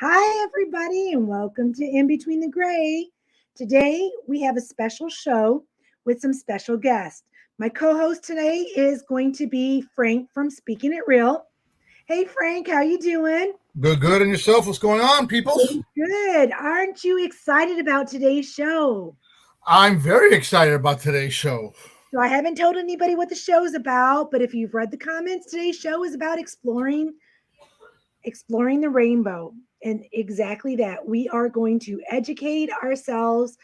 Hi, everybody, and welcome to In Between the Gray. Today, we have a special show with some special guests. My co-host today is going to be Frank from Speaking It Real. Hey, Frank, how you doing? Good. And yourself? What's going on, people? Good. Aren't you excited about today's show? I'm very excited about today's show. So I haven't told anybody what the show is about, but if you've read the comments, today's show is about exploring the rainbow. And exactly that. We are going to educate ourselves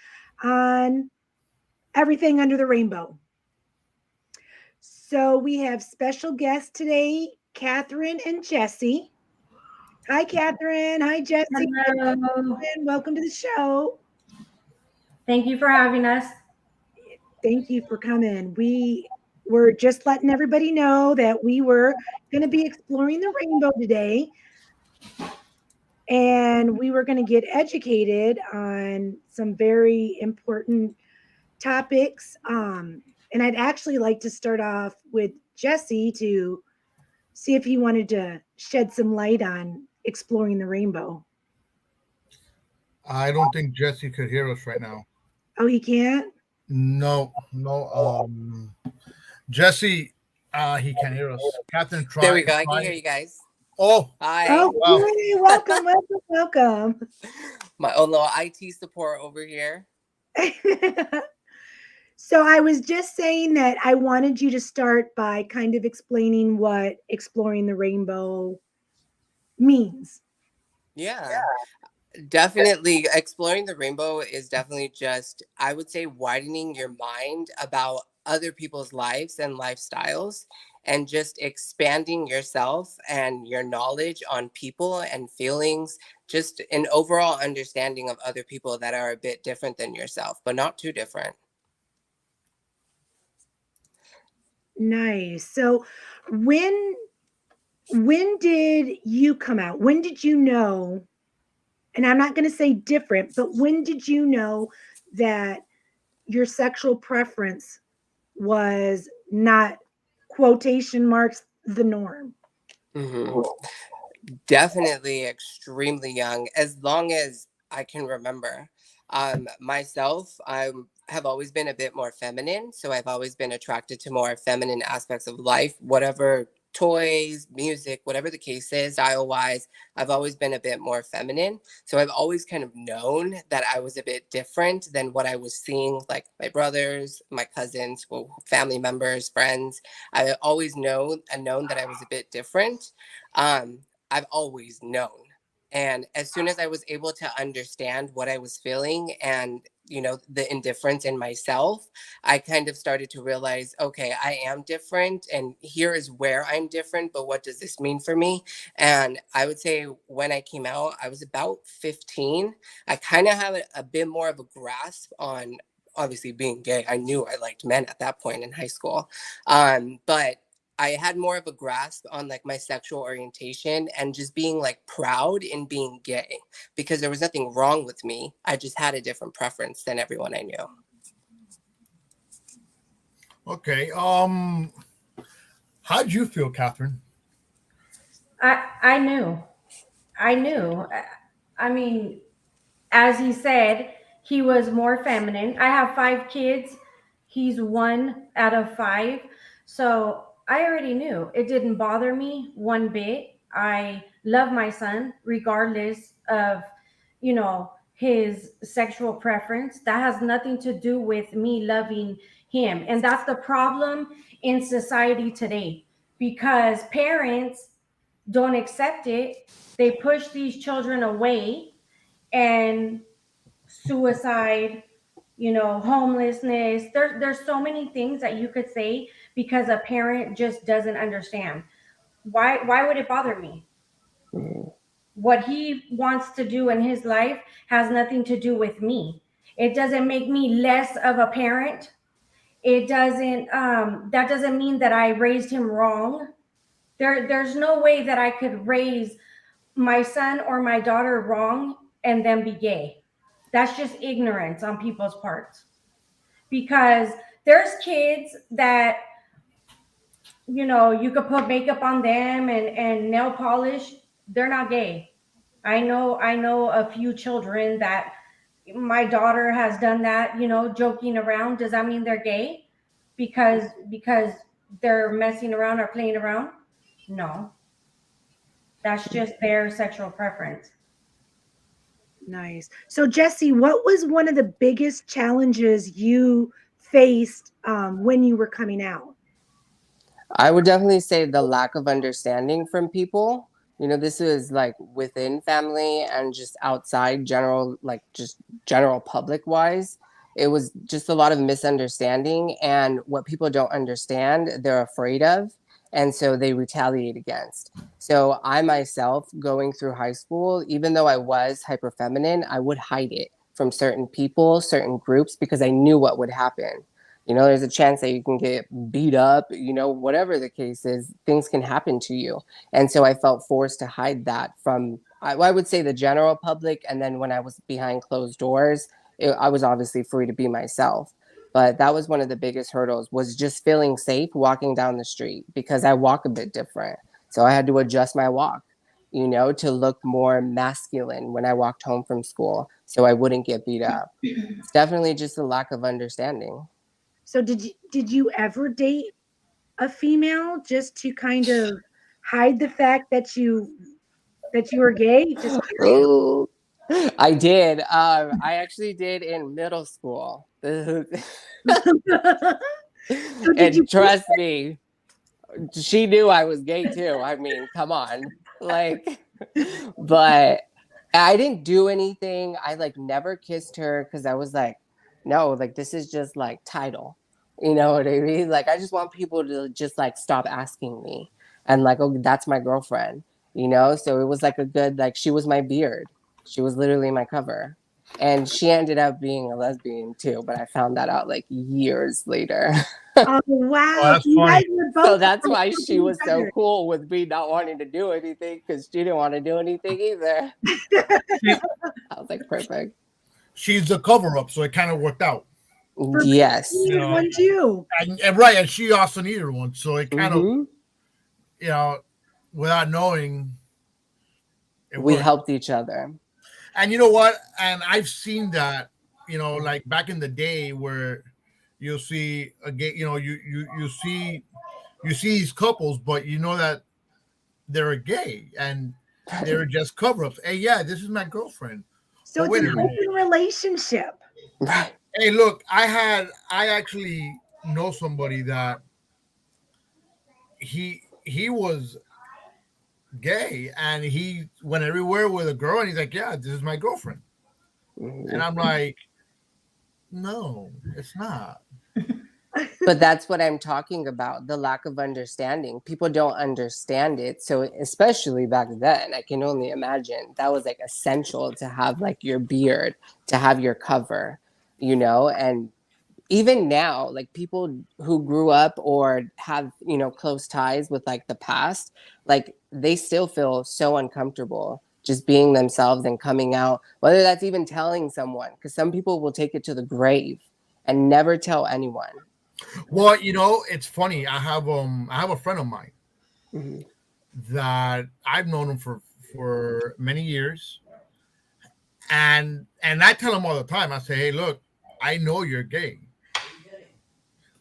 on everything under the rainbow. So we have special guests today, Catherine and Jessie. Hi, Catherine. Hi, Jessie. Hello. Welcome to the show. Thank you for having us. Thank you for coming. We were just letting everybody know that we were going to be exploring the rainbow today. And we were going to get educated on some very important topics. And I'd actually like to start off with Jessie to see if he wanted to shed some light on exploring the rainbow. I don't think Jessie could hear us right now. Oh, he can't? No. Jessie, he can't hear us. Catherine, try. There we go. I can hear you guys. Oh, hi. Oh, wow. Welcome. My own little IT support over here. So I was just saying that I wanted you to start by kind of explaining what exploring the rainbow means. Yeah. Definitely. Exploring the rainbow is definitely just, I would say, widening your mind about other people's lives and lifestyles, and just expanding yourself and your knowledge on people and feelings, just an overall understanding of other people that are a bit different than yourself, but not too different. Nice. So when did you come out? When did you know? And I'm not going to say different, but when did you know that your sexual preference was not, quotation marks, the norm? Mm-hmm. Definitely extremely young, as long as I can remember. Myself, I have always been a bit more feminine, so I've always been attracted to more feminine aspects of life, whatever toys, music, whatever the case is, style-wise, I've always been a bit more feminine. So I've always kind of known that I was a bit different than what I was seeing, like my brothers, my cousins, family members, friends. I always known that I was a bit different. I've always known. And as soon as I was able to understand what I was feeling and, the indifference in myself, I kind of started to realize, okay, I am different and here is where I'm different, but what does this mean for me? And I would say when I came out, I was about 15. I kind of have a bit more of a grasp on obviously being gay, I knew I liked men at that point in high school. But I had more of a grasp on like my sexual orientation and just being like proud in being gay, because there was nothing wrong with me. I just had a different preference than everyone I knew. Okay. How'd you feel, Catherine? I knew. I knew. I mean, as he said, he was more feminine. I have 5 kids. He's 1 out of 5. So I already knew. It didn't bother me one bit. I love my son regardless of, his sexual preference. That has nothing to do with me loving him. And that's the problem in society today, because parents don't accept it. They push these children away, and suicide, homelessness. There's so many things that you could say because a parent just doesn't understand. Why would it bother me? What he wants to do in his life has nothing to do with me. It doesn't make me less of a parent. It doesn't that doesn't mean that I raised him wrong. There's no way that I could raise my son or my daughter wrong and then be gay. That's just ignorance on people's parts. Because there's kids that, you could put makeup on them and nail polish. They're not gay. I know a few children that my daughter has done that, joking around. Does that mean they're gay? Because they're messing around or playing around? No. That's just their sexual preference. Nice. So, Jessie, what was one of the biggest challenges you faced when you were coming out? I would definitely say the lack of understanding from people. This is like within family and just outside general, like just general public wise. It was just a lot of misunderstanding, and what people don't understand, they're afraid of. And so they retaliate against. So I myself, going through high school, even though I was hyper feminine, I would hide it from certain people, certain groups, because I knew what would happen. There's a chance that you can get beat up, whatever the case is, things can happen to you. And so I felt forced to hide that from, I would say, the general public. And then when I was behind closed doors, I was obviously free to be myself. But that was one of the biggest hurdles, was just feeling safe walking down the street, because I walk a bit different. So I had to adjust my walk, to look more masculine when I walked home from school, so I wouldn't get beat up. It's definitely just a lack of understanding. So did you ever date a female just to kind of hide the fact that you were gay? Just Ooh, I did. I actually did in middle school. so did you And trust me, she knew I was gay too. I mean, come on. Like, but I didn't do anything. I like never kissed her, because I was like, no, like this is just like title. You know what I mean? Like, I just want people to just like stop asking me, and like, oh, that's my girlfriend, So it was like a good, like, she was my beard. She was literally my cover. And she ended up being a lesbian too, but I found that out like years later. Oh wow! Oh, that's You guys funny. were both So that's why she was so together. cool with me not wanting to do anything, because she didn't want to do anything either. I was like, perfect. She's the cover up, so it kind of worked out. For me, Yes. you needed one too. And right, and she also needed one, so it kind of, Mhm. without knowing, it We worked. helped each other. And you know what? And I've seen that, like back in the day, where you'll see a gay, you see these couples, but you know that they're gay and they're just cover-ups. Hey, yeah, this is my girlfriend. So But it's wait an a minute. open relationship. Right. Hey, look, I actually know somebody that he was gay, and he went everywhere with a girl, and he's like, yeah, this is my girlfriend. And I'm like, no, it's not. But that's what I'm talking about, the lack of understanding. People don't understand it. So especially back then, I can only imagine that was like essential to have like your beard, to have your cover, and even now, like people who grew up or have, you know, close ties with like the past, like they still feel so uncomfortable just being themselves and coming out, whether that's even telling someone, because some people will take it to the grave and never tell anyone. Well, you know, it's funny. I have a friend of mine Hmm. that I've known him for many years, and I tell him all the time. I say, hey, look, I know you're gay.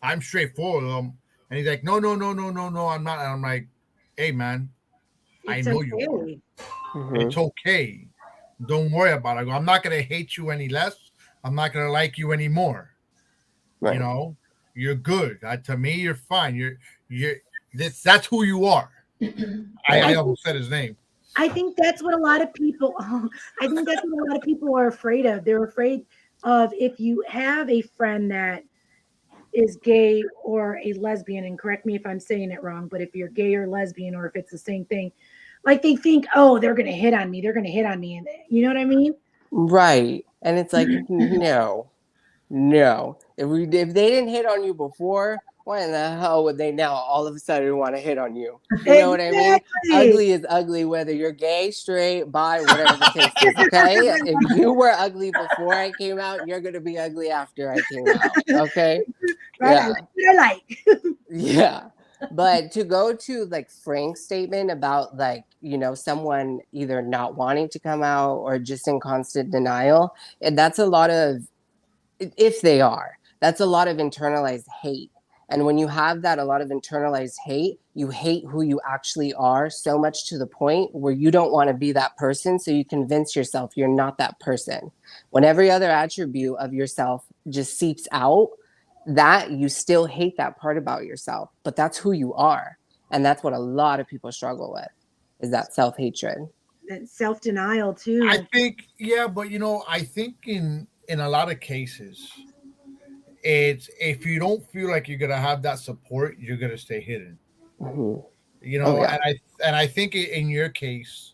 I'm straightforward with him, and he's like, no, no, no, no, no, no, I'm not. And I'm like, hey, man, I It's know you are. okay. Hmm. It's okay. Don't worry about it. I go, I'm not gonna hate you any less. I'm not gonna like you anymore. You Right. know, you're good. To me, you're fine. You're that's who you are. I I Right. think almost said his name. I think that's what a lot of people I think that's what a lot of people are afraid of. They're afraid of if you have a friend that is gay or a lesbian, and correct me if I'm saying it wrong, but if you're gay or lesbian or if it's the same thing, like they think, oh, they're gonna hit on me, they're gonna hit on me, and you know what I mean? Right. And it's like, no, no. If they didn't hit on you before, why in the hell would they now all of a sudden want to hit on you? You know what I mean? Exactly. Ugly is ugly, whether you're gay, straight, bi, whatever the case is. Okay. If you were ugly before I came out, you're gonna be ugly after I came out. Okay. Right? I Yeah. like what I like. Yeah. But to go to like Frank's statement about like, you know, someone either not wanting to come out or just in constant denial, and that's a lot of, if they are, that's a lot of internalized hate. And when you have that, a lot of internalized hate, you hate who you actually are so much to the point where you don't want to be that person. So you convince yourself you're not that person. When every other attribute of yourself just seeps out, that you still hate that part about yourself, but that's who you are. And that's what a lot of people struggle with, is that self-hatred. That self-denial I too. think, yeah, but you know, I think in a lot of cases, it's if you don't feel like you're gonna have that support, you're gonna stay hidden. Hmm. You Oh know, yeah. and I think in your case,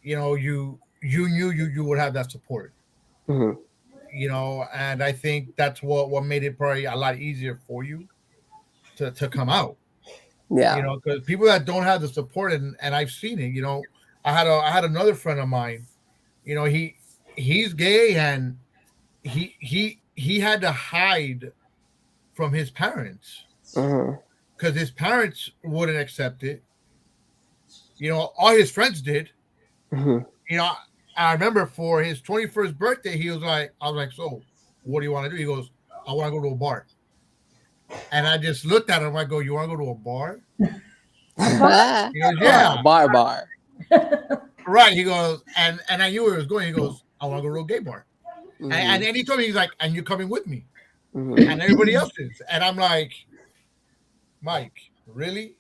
you know, you knew you would have that support. Hmm. You know, and I think that's what made it probably a lot easier for you to come out. You Yeah. know, because people that don't have the support, and I've seen it. You know, I had another friend of mine. You know, he's gay, and he had to hide from his parents Hmm. because his parents wouldn't accept it. You know, all his friends did. Hmm. You know, I remember for his 21st birthday, he was like, I was like, so what do you want to do? He goes, I want to go to a bar. And I just looked at him. I go, you want to go to a bar? A bar? He goes, Yeah, yeah. bar. Right. He goes, and I knew where he was going. He goes, I want to go to a gay bar. And Hmm. then he told me, he's like, and you're coming with me. Hmm. And everybody else is. And I'm like, Mike, really?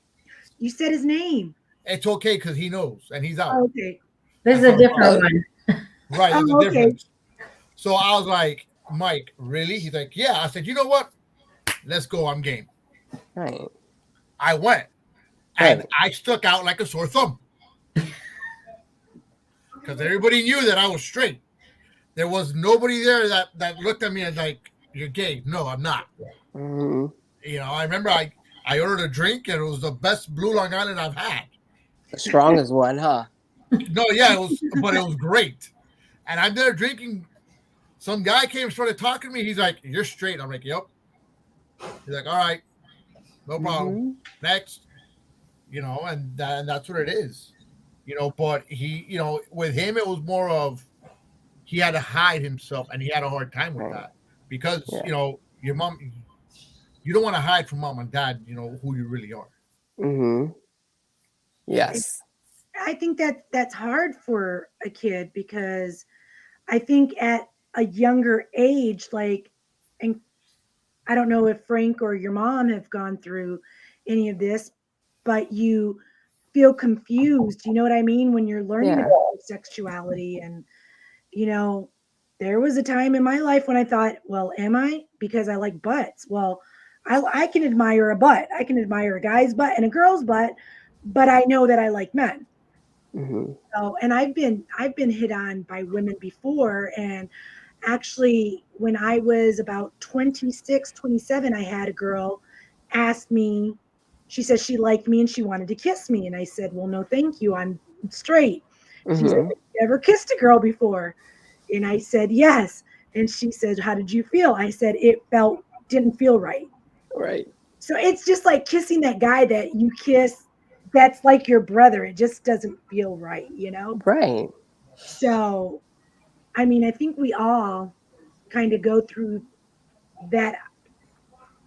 You said his name. It's okay because he knows and he's out. Oh, okay. This is That's a not a different problem. Oh, one. Right. There's a Oh, okay. difference. So I was like, Mike, really? He's like, yeah. I said, you know what? Let's go. I'm game. right, I went and right. I stuck out like a sore thumb because everybody knew that I was straight. There was nobody there that looked at me and like, you're gay. No, I'm not. Hmm. You know, I remember I ordered a drink and it was the best Blue Long Island I've had. The strongest one, huh? No, yeah, it was, but it was great. And I'm there drinking. Some guy came and started talking to me. He's like, "You're straight." I'm like, "Yep." He's like, "All right, no problem. Hmm. Next." You know, and that's what it is. You know, but he, you know, with him, it was more of he had to hide himself, and he had a hard time with Right. that because Yeah. you know your mom, you don't want to hide from mom and dad. You know who you really are. Hmm. I Yes. I think that that's hard for a kid because I think at a younger age, like, and I don't know if Frank or your mom have gone through any of this, but you feel confused. You know what I mean? When you're learning Yeah. about sexuality. And, you know, there was a time in my life when I thought, well, am I? Because I like butts. Well, I can admire a butt. I can admire a guy's butt and a girl's butt, but I know that I like men. Hmm. So, and I've been hit on by women before, and actually, when I was about 26, 27, I had a girl ask me, she said she liked me and she wanted to kiss me. And I said, well, no, thank you. I'm straight. She said, Mm-hmm. have you ever kissed a girl before? And I said, yes. And she said, how did you feel? I said, didn't feel right. Right. So it's just like kissing that guy that you kiss that's like your brother. It just doesn't feel right, you know? Right. So, I mean, I think we all kind of go through that,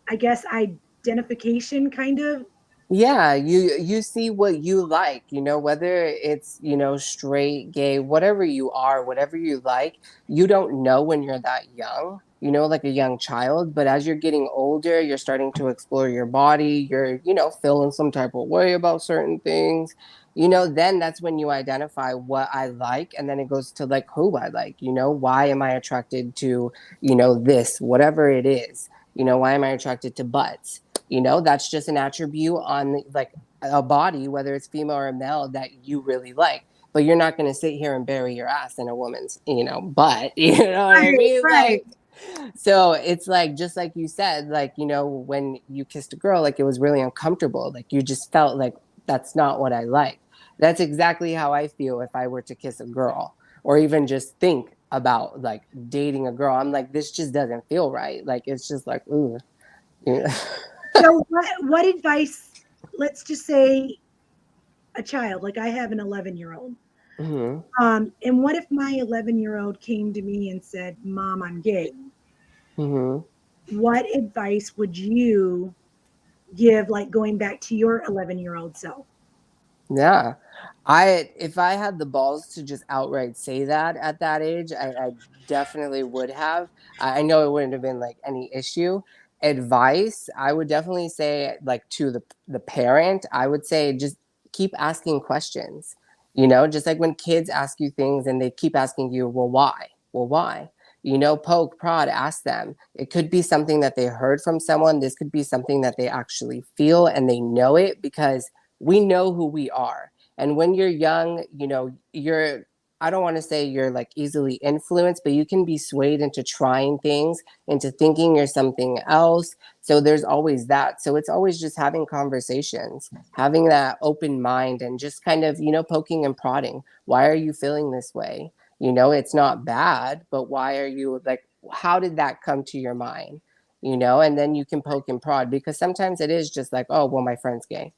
I guess, identification kind of. Yeah, you see what you like, whether it's, straight, gay, whatever you are, whatever you like, you don't know when you're that young, like a young child, but as you're getting older, you're starting to explore your body, you're, feeling some type of way about certain things, then that's when you identify what I like, and then it goes to like who I like, why am I attracted to, this, whatever it is, why am I attracted to butts? That's just an attribute on like a body, whether it's female or male, that you really like. But you're not going to sit here and bury your ass in a woman's, butt. You know what I Right, mean? right. Like, so it's like, just like you said, like, when you kissed a girl, like it was really uncomfortable. Like you just felt like that's not what I like. That's exactly how I feel if I were to kiss a girl or even just think about like dating a girl. I'm like, this just doesn't feel right. Like, it's just like, ooh. Yeah. So what advice, let's just say a child, like I have an 11-year-old. Mm-hmm. And what if my 11-year-old came to me and said, Mom, I'm gay? Mm-hmm. What advice would you give, like going back to your 11-year-old self? Yeah. If I had the balls to just outright say that at that age, I definitely would have. I know it wouldn't have been like any issue. Advice, I would definitely say like to the parent, I would say just keep asking questions. Just like when kids ask you things and they keep asking you, well, why? Well, why? Poke, prod, ask them. It could be something that they heard from someone. This could be something that they actually feel and they know it, because we know who we are. And when you're young, I don't want to say you're like easily influenced, but you can be swayed into trying things, into thinking you're something else. So there's always that. So it's always just having conversations, having that open mind, and just kind of, poking and prodding. Why are you feeling this way? It's not bad, but why are you like, how did that come to your mind? And then you can poke and prod, because sometimes it is just like, oh, well, my friend's gay,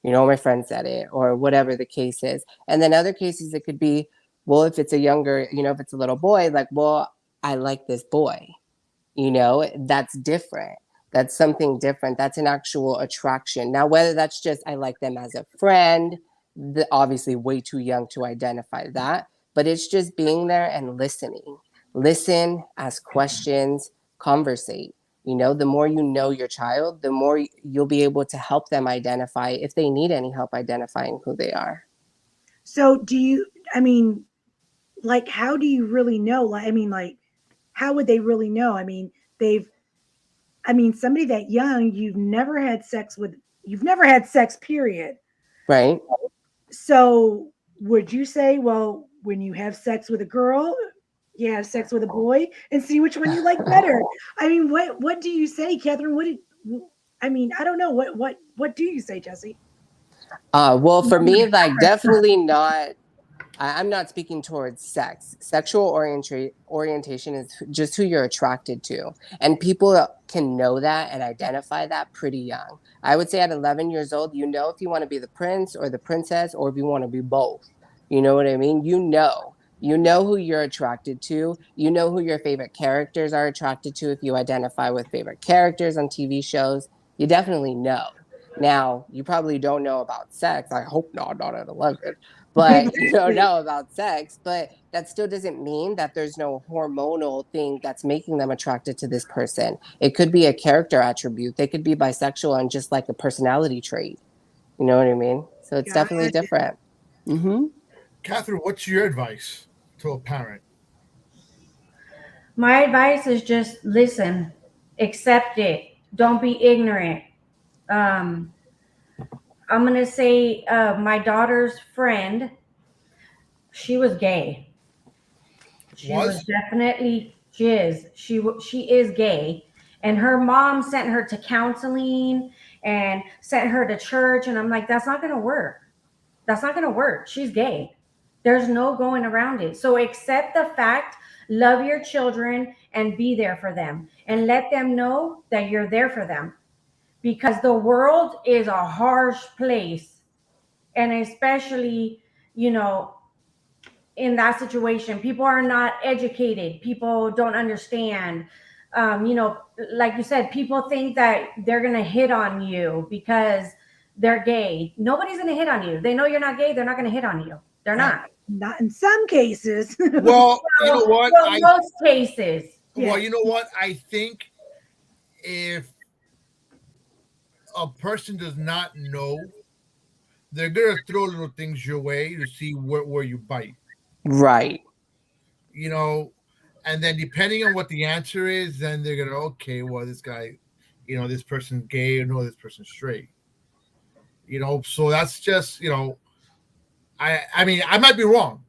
my friend said it, or whatever the case is. And then other cases, it could be, well, if it's a younger, if it's a little boy, like, well, I like this boy, that's different. That's something different. That's an actual attraction. Now, whether that's just, I like them as a friend, obviously way too young to identify that, but it's just being there and listening. Listen, ask questions, conversate. The more you know your child, the more you'll be able to help them identify if they need any help identifying who they are. So I mean, like, how do you really know? Like, I mean, like, how would they really know? I mean, somebody that young, you've never had sex, period. Right? So would you say, well, when you have sex with a girl, you have sex with a boy and see which one you like better? I mean, what do you say, Catherine? I mean, I don't know. What do you say, Jessie? Well, for me, like, definitely not. I'm not speaking towards sex. Sexual orientation is just who you're attracted to. And people can know that and identify that pretty young. I would say at 11 years old, if you want to be the prince or the princess, or if you want to be both. You know what I mean? You know who you're attracted to. You know who your favorite characters are attracted to. If you identify with favorite characters on TV shows, you definitely know. Now, you probably don't know about sex. I hope not at 11, but you don't know about sex. But that still doesn't mean that there's no hormonal thing that's making them attracted to this person. It could be a character attribute. They could be bisexual and just like a personality trait. You know what I mean? So it's definitely Gotcha. different. Mm-hmm. Catherine, what's your advice to a parent? My advice is just listen, accept it, don't be ignorant. Um, I'm gonna say my daughter's friend, she was gay. She was Was? definitely She is. She is gay, and her mom sent her to counseling and sent her to church. And I'm like, that's not gonna work. That's not gonna work. She's gay. There's no going around it. So accept the fact, love your children, and be there for them, and let them know that you're there for them. Because the world is a harsh place, and especially, you know, in that situation, people are not educated, people don't understand. You know, like you said, people think that they're gonna hit on you because they're gay. Nobody's gonna hit on you. They know you're not gay, they're not gonna hit on you. They're not. Not in some cases. Well, you know what? Well, most cases. Well, Yeah. you know what? I think if a person does not know, they're gonna throw little things your way to see where you bite. Right. You know, and then depending on what the answer is, then they're gonna okay, well, this guy, this person's gay or no, this person's straight. So that's just I mean I might be wrong,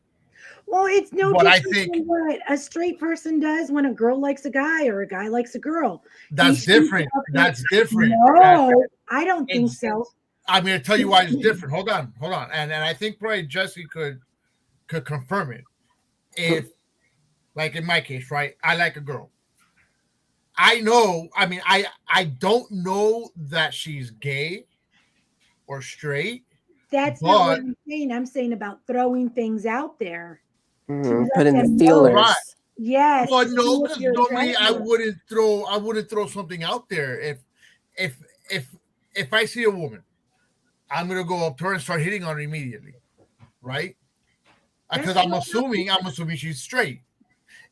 Well, it's no but I different think than what a straight person does when a girl likes a guy or a guy likes a girl. that's He different. speaks up That's different. No, I don't think It's, so. I'm gonna tell you why it's different. Hold on, and I think probably Jesse could confirm it. If like in my case, right, I like a girl. I know. I mean, I don't know that she's gay or straight, That's not what but I'm saying. I'm saying about throwing things out there to let Put in the them know. right. feelers. Yes, Well, to see no, if because you're normally I attractive. wouldn't throw something out there if if if I see a woman, I'm gonna go up to her and start hitting on her immediately, right? Because That's not I'm assuming she's straight.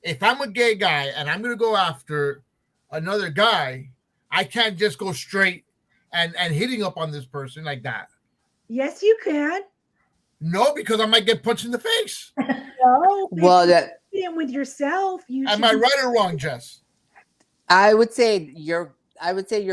If I'm a gay guy and I'm gonna go after another guy, I can't just go straight and hitting up on this person like that. Yes, you can. No, because I might get punched in the face. No, but if Well, you're that confident with yourself, you Am should I be. right or wrong, Jess? I would say you're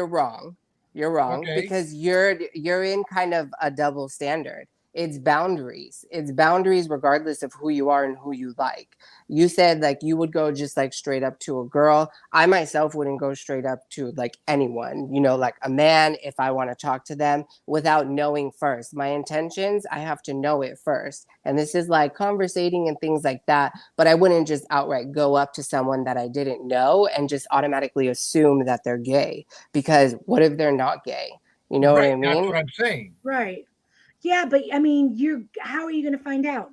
wrong. You're wrong Okay. because you're in kind of a double standard. It's boundaries. It's boundaries regardless of who you are and who you like. You said like you would go just like straight up to a girl. I myself wouldn't go straight up to like anyone, like a man if I want to talk to them without knowing first. My intentions, I have to know it first. And this is like conversating and things like that, but I wouldn't just outright go up to someone that I didn't know and just automatically assume that they're gay because what if they're not gay? You know what Right. I That's mean? what I'm saying. Right. Yeah, but I mean, how are you going to find out?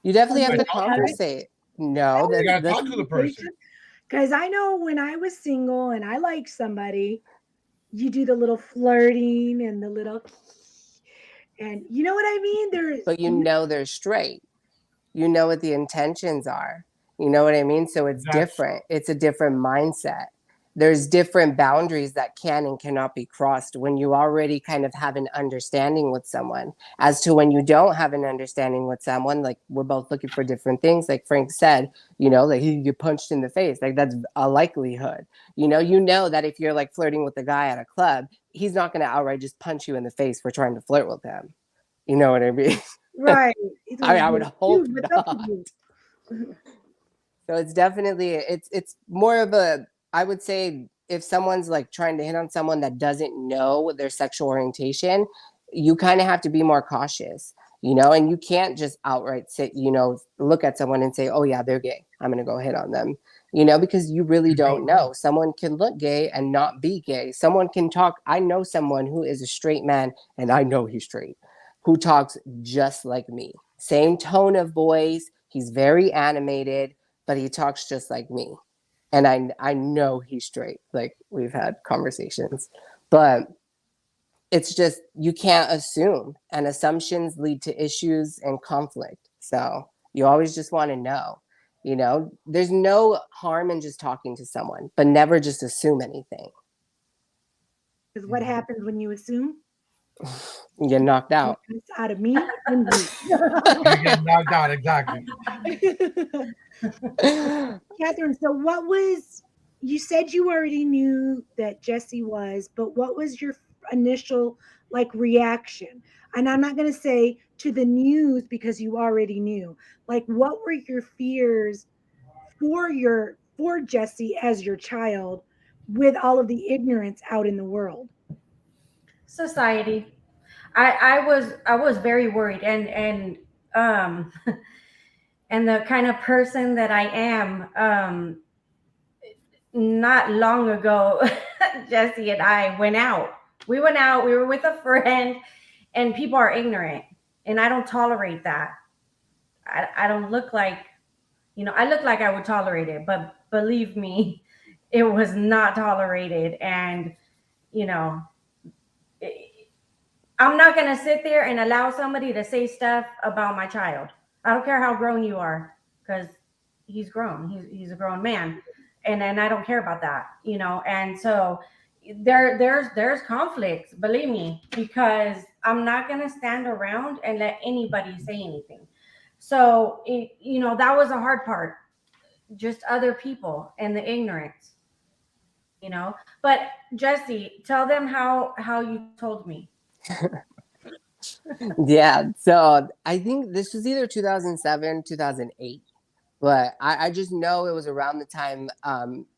You definitely From have I to talk to them. conversate. No, You gotta that's talk to the person. Because I know when I was single and I liked somebody, you do the little flirting and the little, and you know what I mean? but they're straight. You know what the intentions are. You know what I mean? So it's That's different. It's a different mindset. There's different boundaries that can and cannot be crossed when you already kind of have an understanding with someone. As to when you don't have an understanding with someone, like we're both looking for different things. Like Frank said, like he get punched in the face. Like that's a likelihood. You know that if you're like flirting with a guy at a club, he's not going to outright just punch you in the face for trying to flirt with him. You know what I mean? right. It's I like, mean, I would hope dude, what's up with not. you? So it's definitely it's more of a, I would say, if someone's like trying to hit on someone that doesn't know their sexual orientation, you kind of have to be more cautious, and you can't just outright say, look at someone and say, oh yeah, they're gay, I'm gonna go hit on them, because you really you don't don't know. know. Someone can look gay and not be gay. Someone can talk. I know someone who is a straight man, and I know he's straight, who talks just like me. Same tone of voice. He's very animated, but he talks just like me. And I know he's straight. Like we've had conversations. But it's just you can't assume. And assumptions lead to issues and conflict. So you always just want to know. There's no harm in just talking to someone, but never just assume anything. Because what happens when you assume? You get knocked It out. comes out of me and You get knocked out, exactly. you. Catherine, so you said you already knew that Jessie was, but what was your initial like reaction? And I'm not going to say to the news because you already knew. Like, what were your fears for Jessie as your child with all of the ignorance out in the world? Society. I was very worried, um and the kind of person that I am, not long ago, Jesse and I went out. We went out, we were with a friend, and people are ignorant. And I don't tolerate that. I don't look like, I look like I would tolerate it, but believe me, it was not tolerated. And, you know, I'm not going to sit there and allow somebody to say stuff about my child. I don't care how grown you are, because he's grown. He's a grown man, and I don't care about that, And so there's conflicts, believe me, because I'm not going to stand around and let anybody say anything. So that was the hard part, just other people and the ignorance. But Jesse, tell them how you told me. Yeah, so I think this was either 2007, 2008. But I just know it was around the time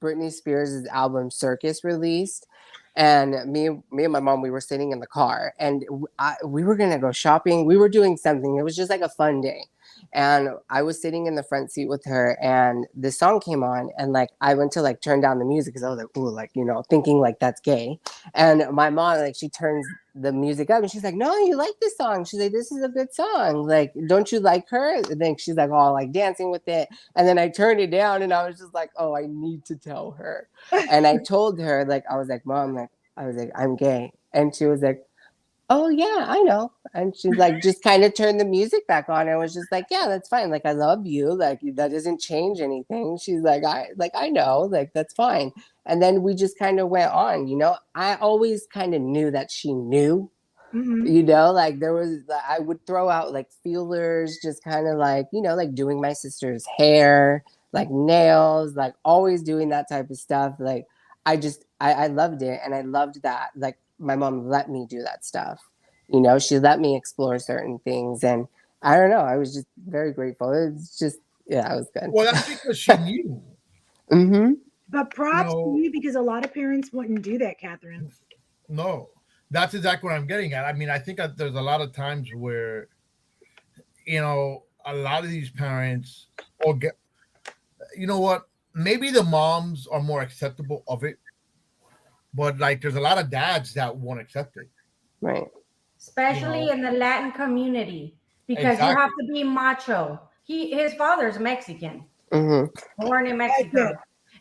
Britney Spears' album Circus released. And me and my mom, we were sitting in the car, and we were going to go shopping. We were doing something. It was just like a fun day. And I was sitting in the front seat with her, and this song came on, and like I went to like turn down the music because I was like, ooh, like, thinking like that's gay. And my mom, like, she turns the music up and she's like, no, you like this song. She's like, this is a good song. Like, don't you like her? And then she's like, oh, like dancing with it. And then I turned it down and I was just like, oh, I need to tell her. And I told her, like, I was like, Mom, like, I was like, I'm gay. And she was like, oh yeah, I know. And she's like, just kind of turned the music back on. I was just like, yeah, that's fine. Like, I love you. Like, that doesn't change anything. She's like, I know, like, that's fine. And then we just kind of went on, I always kind of knew that she knew, like there was, I would throw out like feelers, just kind of like, like doing my sister's hair, like nails, like always doing that type of stuff. Like, I loved it. And I loved that. Like, my mom let me do that stuff. She let me explore certain things. And I don't know, I was just very grateful. It's just, yeah, it was good. Well, that's because she knew. Mm-hmm. But props to you, because a lot of parents wouldn't do that, Catherine. No, that's exactly what I'm getting at. I mean, I think that there's a lot of times where, a lot of these parents or get, what, maybe the moms are more acceptable of it, but like there's a lot of dads that won't accept it. Right. Especially in the Latin community, because you have to be macho. His father's Mexican, born in Mexico,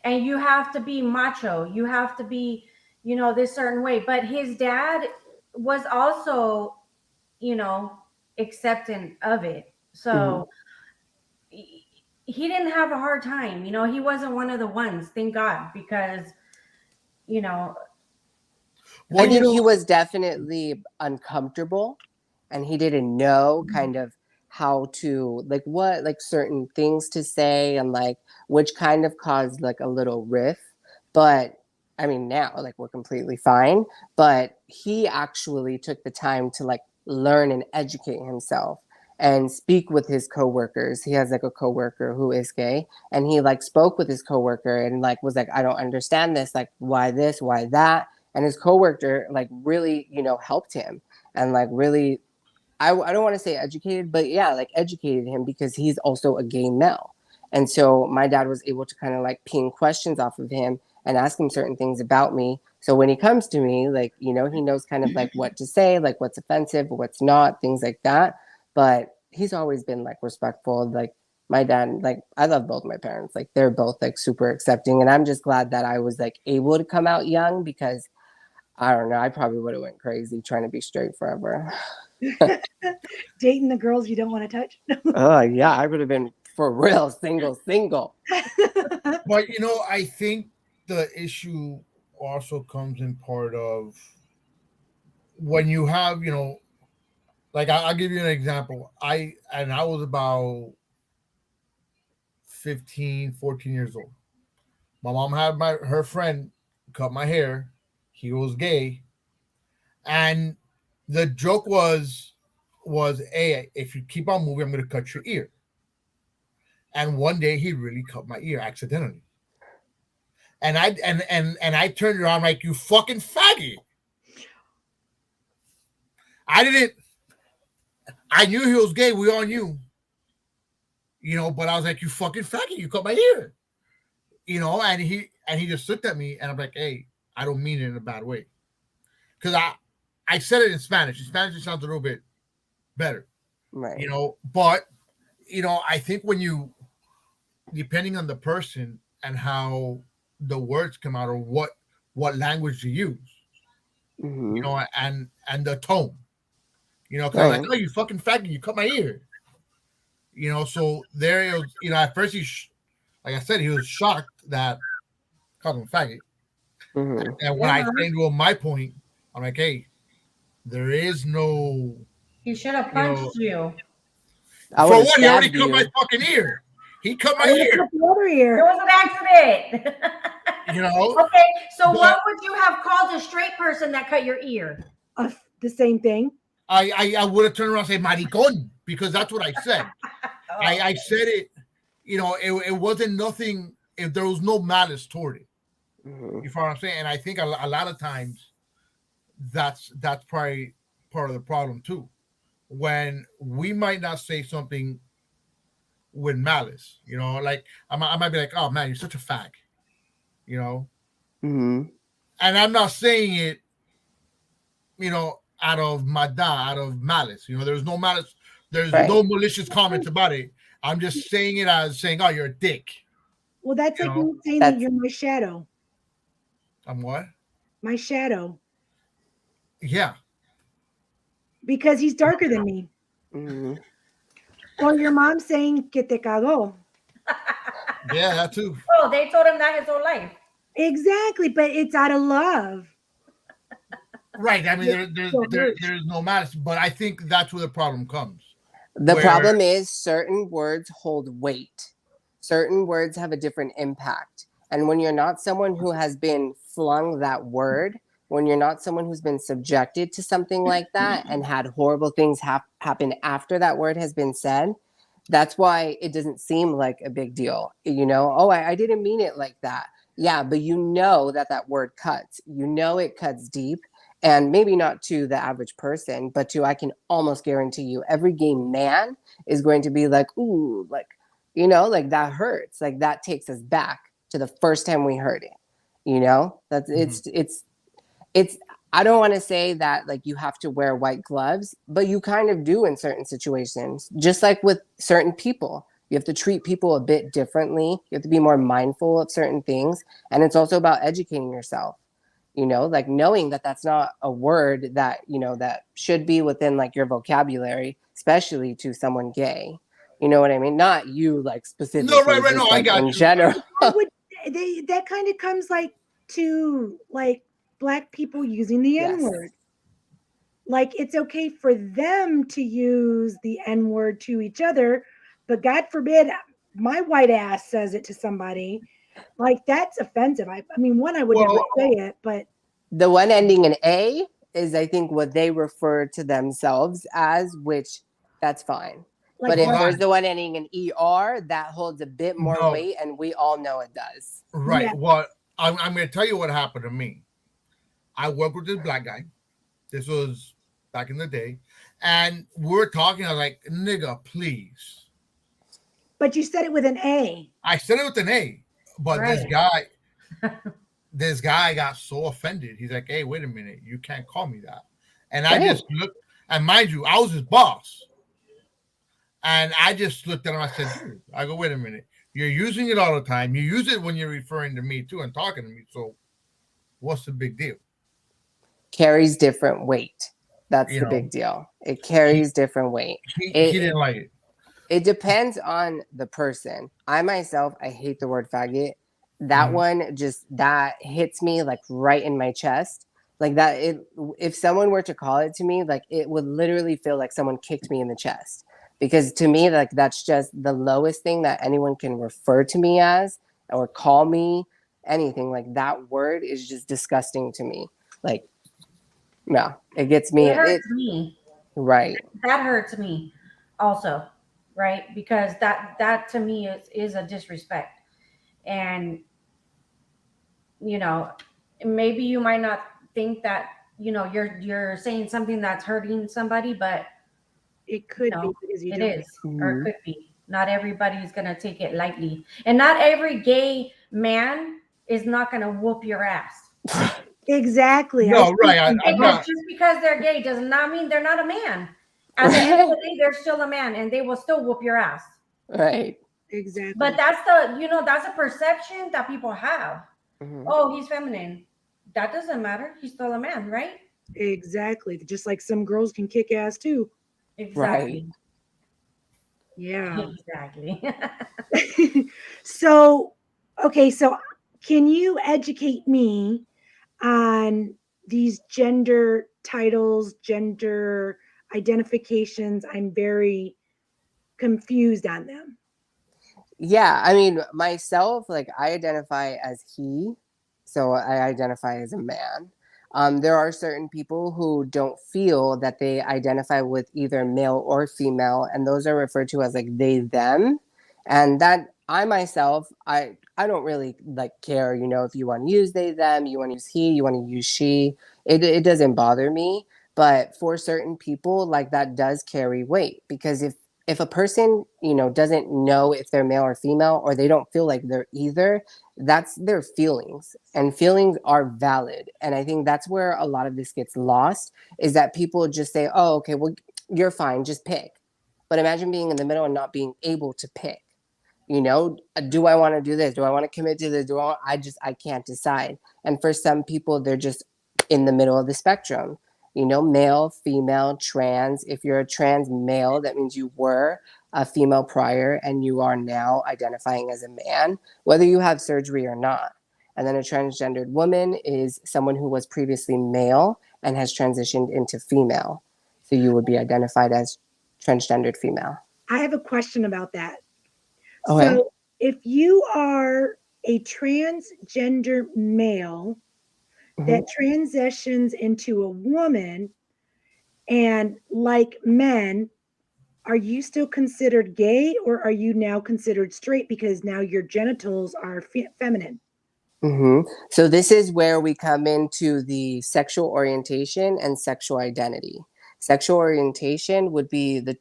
and you have to be macho. You have to be, this certain way. But his dad was also, accepting of it. So he didn't have a hard time. He wasn't one of the ones, thank God, because, I think he was definitely uncomfortable, and he didn't know kind of how to, like, what, like, certain things to say, and like which kind of caused like a little riff. But I mean, now like we're completely fine. But he actually took the time to like learn and educate himself and speak with his coworkers. He has like a coworker who is gay, and he like spoke with his coworker and like was like, I don't understand this, like why this, why that. And his coworker like really, helped him, and like really, I don't want to say educated, but yeah, like educated him, because he's also a gay male. And so my dad was able to kind of like ping questions off of him and ask him certain things about me. So when he comes to me, like, he knows kind of like what to say, like what's offensive, what's not, things like that. But he's always been like respectful. Like, my dad, like, I love both my parents. Like, they're both like super accepting. And I'm just glad that I was like able to come out young, because I don't know, I probably would have went crazy trying to be straight forever. Dating the girls you don't want to touch. Oh yeah, I would have been for real single. But I think the issue also comes in part of when you have, like I'll give you an example. I was about 15, 14 years old. My mom had her friend cut my hair. He was gay, and the joke was, hey, if you keep on moving, I'm gonna cut your ear. And one day he really cut my ear accidentally. and I turned around like, you fucking faggot. I knew he was gay. We all knew, but I was like, you fucking faggot, you cut my ear, and he just looked at me, and I'm like, hey, I don't mean it in a bad way, because I said it in Spanish. In Spanish, it sounds a little bit better, Right. But I think when you, depending on the person and how the words come out, or what language you use, Mm-hmm. and the tone, because I'm like, Right. oh, you fucking faggot, you cut my ear, so there it was, at first like I said, he was shocked that I called him a faggot. Mm-hmm. And when I explained to him my point, I'm like, hey, there is no, He should have you know, punched you. I for would have one, he already stabbed cut my you. fucking ear. He cut I my would have ear, cut the other It ear. was an accident. Okay, so But what would you have called a straight person that cut your ear? The same thing. I would have turned around and said maricon, because that's what I said. I said it, it wasn't nothing, if there was no malice toward it. Mm-hmm. You follow what I'm saying? And I think a lot of times that's probably part of the problem too. When we might not say something with malice, like I might be like, oh man, you're such a fag, Mm-hmm. and I'm not saying it, out of out of malice. There's no malice, there's Right. no malicious comments about it. I'm just saying it as saying, oh, you're a dick. Well, that's like me saying that That's you're my shadow. I'm what? My shadow. Yeah. Because he's darker than me. mm-hmm. Or your mom saying que te cagó. Yeah, that too. Oh, they told him that his whole life. Exactly, but it's out of love. Right. I mean, So hurt. there's no malice, but I think that's where the problem comes. The Where- problem is certain words hold weight. Certain words have a different impact. And when you're not someone who has been flung that word, when you're not someone who's been subjected to something like that and had horrible things happen after that word has been said, that's why it doesn't seem like a big deal. Oh, I didn't mean it like that. Yeah, but that word cuts. It cuts deep. And maybe not to the average person, but to, I can almost guarantee you, every gay man is going to be like, ooh, like, like that hurts. Like that takes us back to the first time we heard it. That's it's I don't want to say that like you have to wear white gloves, but you kind of do in certain situations. Just like with certain people, you have to treat people a bit differently. You have to be more mindful of certain things. And it's also about educating yourself, like knowing that that's not a word that, that should be within like your vocabulary, especially to someone gay. You know what I mean? Not you like specifically. No, right. just, No, I like, got in you. general. That kind of comes like to like Black people using the Yes. N-word. Like it's okay for them to use the N-word to each other, but God forbid my white ass says it to somebody. Like that's offensive. I mean, I would never say it, but the one ending in A is, I think, what they refer to themselves as, which that's fine. like But if what- there's the one ending in ER, that holds a bit more weight, and we all know it does. Right. Yeah. Well, I'm going to tell you what happened to me. I worked with this black guy. This was back in the day. And we were talking. I was like, nigga, please. But you said it with an A. I said it with an A. But Right. this guy got so offended. He's like, hey, wait a minute. You can't call me that. And I Right. just looked. And mind you, I was his boss. And I just looked at him. I said, dude, I go, wait a minute. You're using it all the time. You use it when you're referring to me too and talking to me. So what's the big deal? Carries different weight. That's the big deal. It carries different weight. He didn't like it. It depends on the person. I myself, I hate the word faggot. That one that hits me like right in my chest. Like that, if someone were to call it to me, like it would literally feel like someone kicked me in the chest. Because to me, like that's just the lowest thing that anyone can refer to me as or call me anything. Like that word is just disgusting to me. Like, no, it gets me. It hurts me. Right. That hurts me also, right? Because that to me is a disrespect. And you know, maybe you might not think that, you're saying something that's hurting somebody, but It could be because you it don't. is, or it Mhm. could be. Not everybody's gonna take it lightly, and not every gay man is not gonna whoop your ass. Exactly. I No, see right. some I'm Because not. posts. just because they're gay does not mean they're not a man. At the end of the day, they're still a man, and they will still whoop your ass. Right. But Exactly. that's a perception that people have. Mhm. Oh, he's feminine. That doesn't matter. He's still a man, right? Exactly. Just like some girls can kick ass too. Right. Exactly. Yeah. Exactly. So, okay, so can you educate me on these gender titles, gender identifications? I'm very confused on them. Yeah, I mean, myself, like I identify as he, so I identify as a man. There are certain people who don't feel that they identify with either male or female, and those are referred to as like they, them. And that I myself, I don't really like care, if you want to use they, them, you want to use he, you want to use she. It doesn't bother me. But for certain people, like that does carry weight because if a person doesn't know if they're male or female, or they don't feel like they're either, that's their feelings, and feelings are valid. And I think that's where a lot of this gets lost, is that people just say, oh, okay, well, you're fine, just pick. But imagine being in the middle and not being able to pick. Do I want to do this? Do I want to commit to this? I can't decide. And for some people, they're just in the middle of the spectrum, male, female, trans. If you're a trans male, that means you were a female prior and you are now identifying as a man, whether you have surgery or not. And then a transgendered woman is someone who was previously male and has transitioned into female. So you would be identified as transgendered female. I have a question about that. Okay. So, if you are a transgender male Mhm. that transitions into a woman and like men, are you still considered gay or are you now considered straight because now your genitals are feminine? So this is where we come into the sexual orientation and sexual identity. Sexual orientation would be the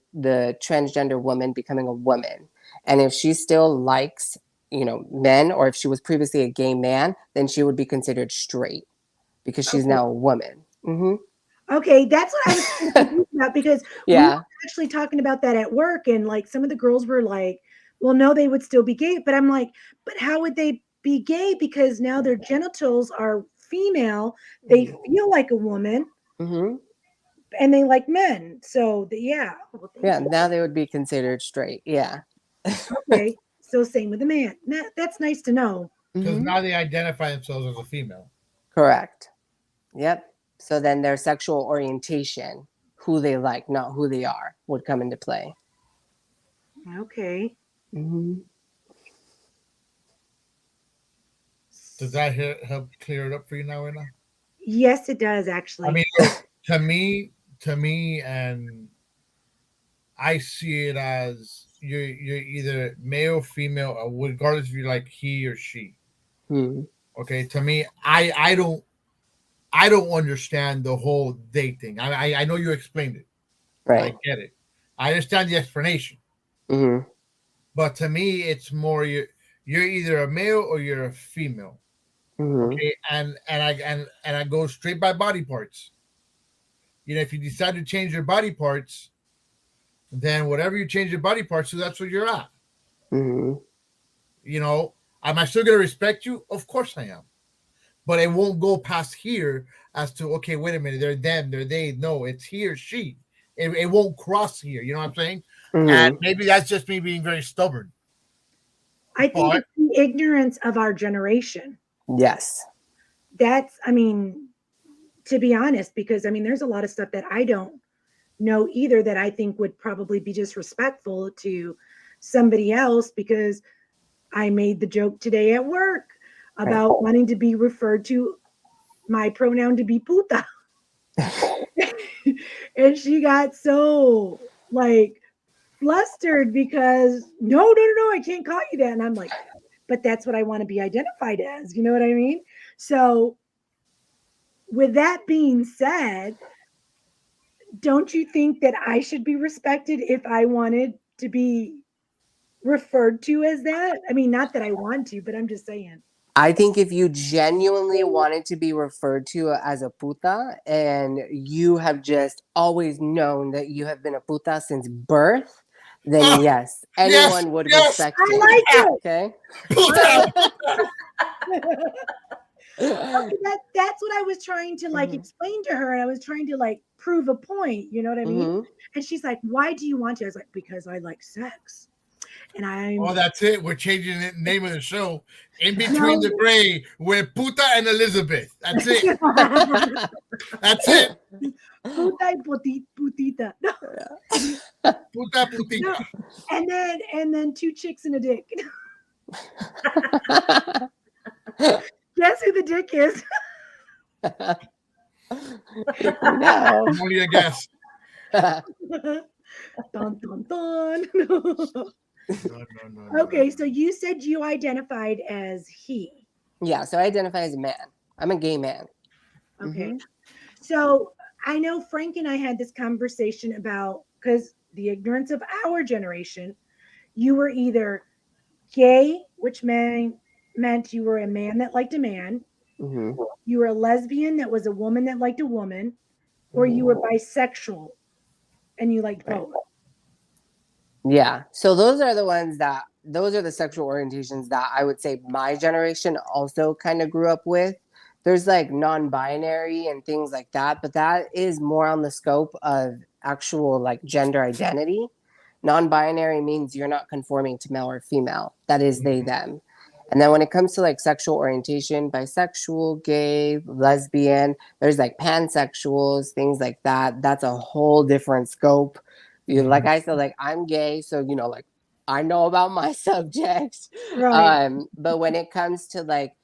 transgender woman becoming a woman. And if she still likes, men, or if she was previously a gay man, then she would be considered straight because she's Okay. now a woman. Okay, that's what I was so confused about because we were Yeah. actually talking about that at work, and like some of the girls were like, well, no, they would still be gay. But I'm like, but how would they be gay? Because now their genitals are female, they feel like a woman, hmm and they like men. So yeah. Well, thank Yeah. you. Now they would be considered straight. Yeah. Okay. So same with a man. That's nice to know. Because hmm now they identify themselves as a female. Correct. Yep. So then their sexual orientation, who they like, not who they are, would come into play. Okay. hmm Does that help clear it up for you now, Anna? Yes, it does I actually. mean, look, to me, and I see it as you're either male, female, or regardless if you like he or she. Hmm. Okay, to me, I don't understand the whole date thing. I know you explained it. I Right. get it. I understand the explanation, hmm but to me, it's more you're either a male or you're a female. hmm Okay, and I go straight by body parts. If you decide to change your body parts, then whatever you change your body parts to, that's where you're at. hmm You know, am I still gonna respect you? Of course I am. But it won't go past here as to, okay, wait a minute, they're them, they're they. No, it's he or she. It won't cross here. You know what I'm saying? And hmm maybe that's just me being very stubborn. I think But it's the ignorance of our generation. Yes. I mean, to be honest, because I mean, there's a lot of stuff that I don't know either that I think would probably be disrespectful to somebody else because I made the joke today at work Right. about wanting to be referred to my pronoun to be puta. And she got so like flustered because no, I can't call you that. And I'm like, but that's what I want to be identified as. You know what I mean? So, with that being said, don't you think that I should be respected if I wanted to be referred to as that? I mean, not that I want to, but I'm just saying. I think if you genuinely wanted to be referred to as a puta and you have just always known that you have been a puta since birth, then Oh, yes, yes, anyone would yes. respect I you. like it. Okay. Puta. Okay, that's what I was trying to like Mhm. explain to her, and I was trying to like prove a point. You know what I mean? Mhm. And she's like, "Why do you want to?" I was like, "Because I like sex." And I'm Oh, that's it. We're changing the name of the show. In between no. the gray, with Puta and Elizabeth. That's it. That's it. Puta y putita. No, Puta putita. no. And then two chicks and a dick. Guess who the dick is? No. I'm only a guess. Dun dun dun. No. Okay, so you said you identified as he. Yeah, so I identify as a man. I'm a gay man. Okay. Mhm. So I know Frank and I had this conversation about because the ignorance of our generation, you were either gay, which meant you were a man that liked a man, Mhm. you were a lesbian that was a woman that liked a woman, or you were bisexual and you liked Right. both. Yeah. So those are the sexual orientations that I would say my generation also kind of grew up with. There's like non-binary and things like that, but that is more on the scope of actual like gender identity. Non-binary means you're not conforming to male or female. That is they, them. And then when it comes to like sexual orientation, bisexual, gay, lesbian, there's like pansexuals, things like that. That's a whole different scope. Like I said, like I'm gay, so like I know about my subjects. Right. But when it comes to like,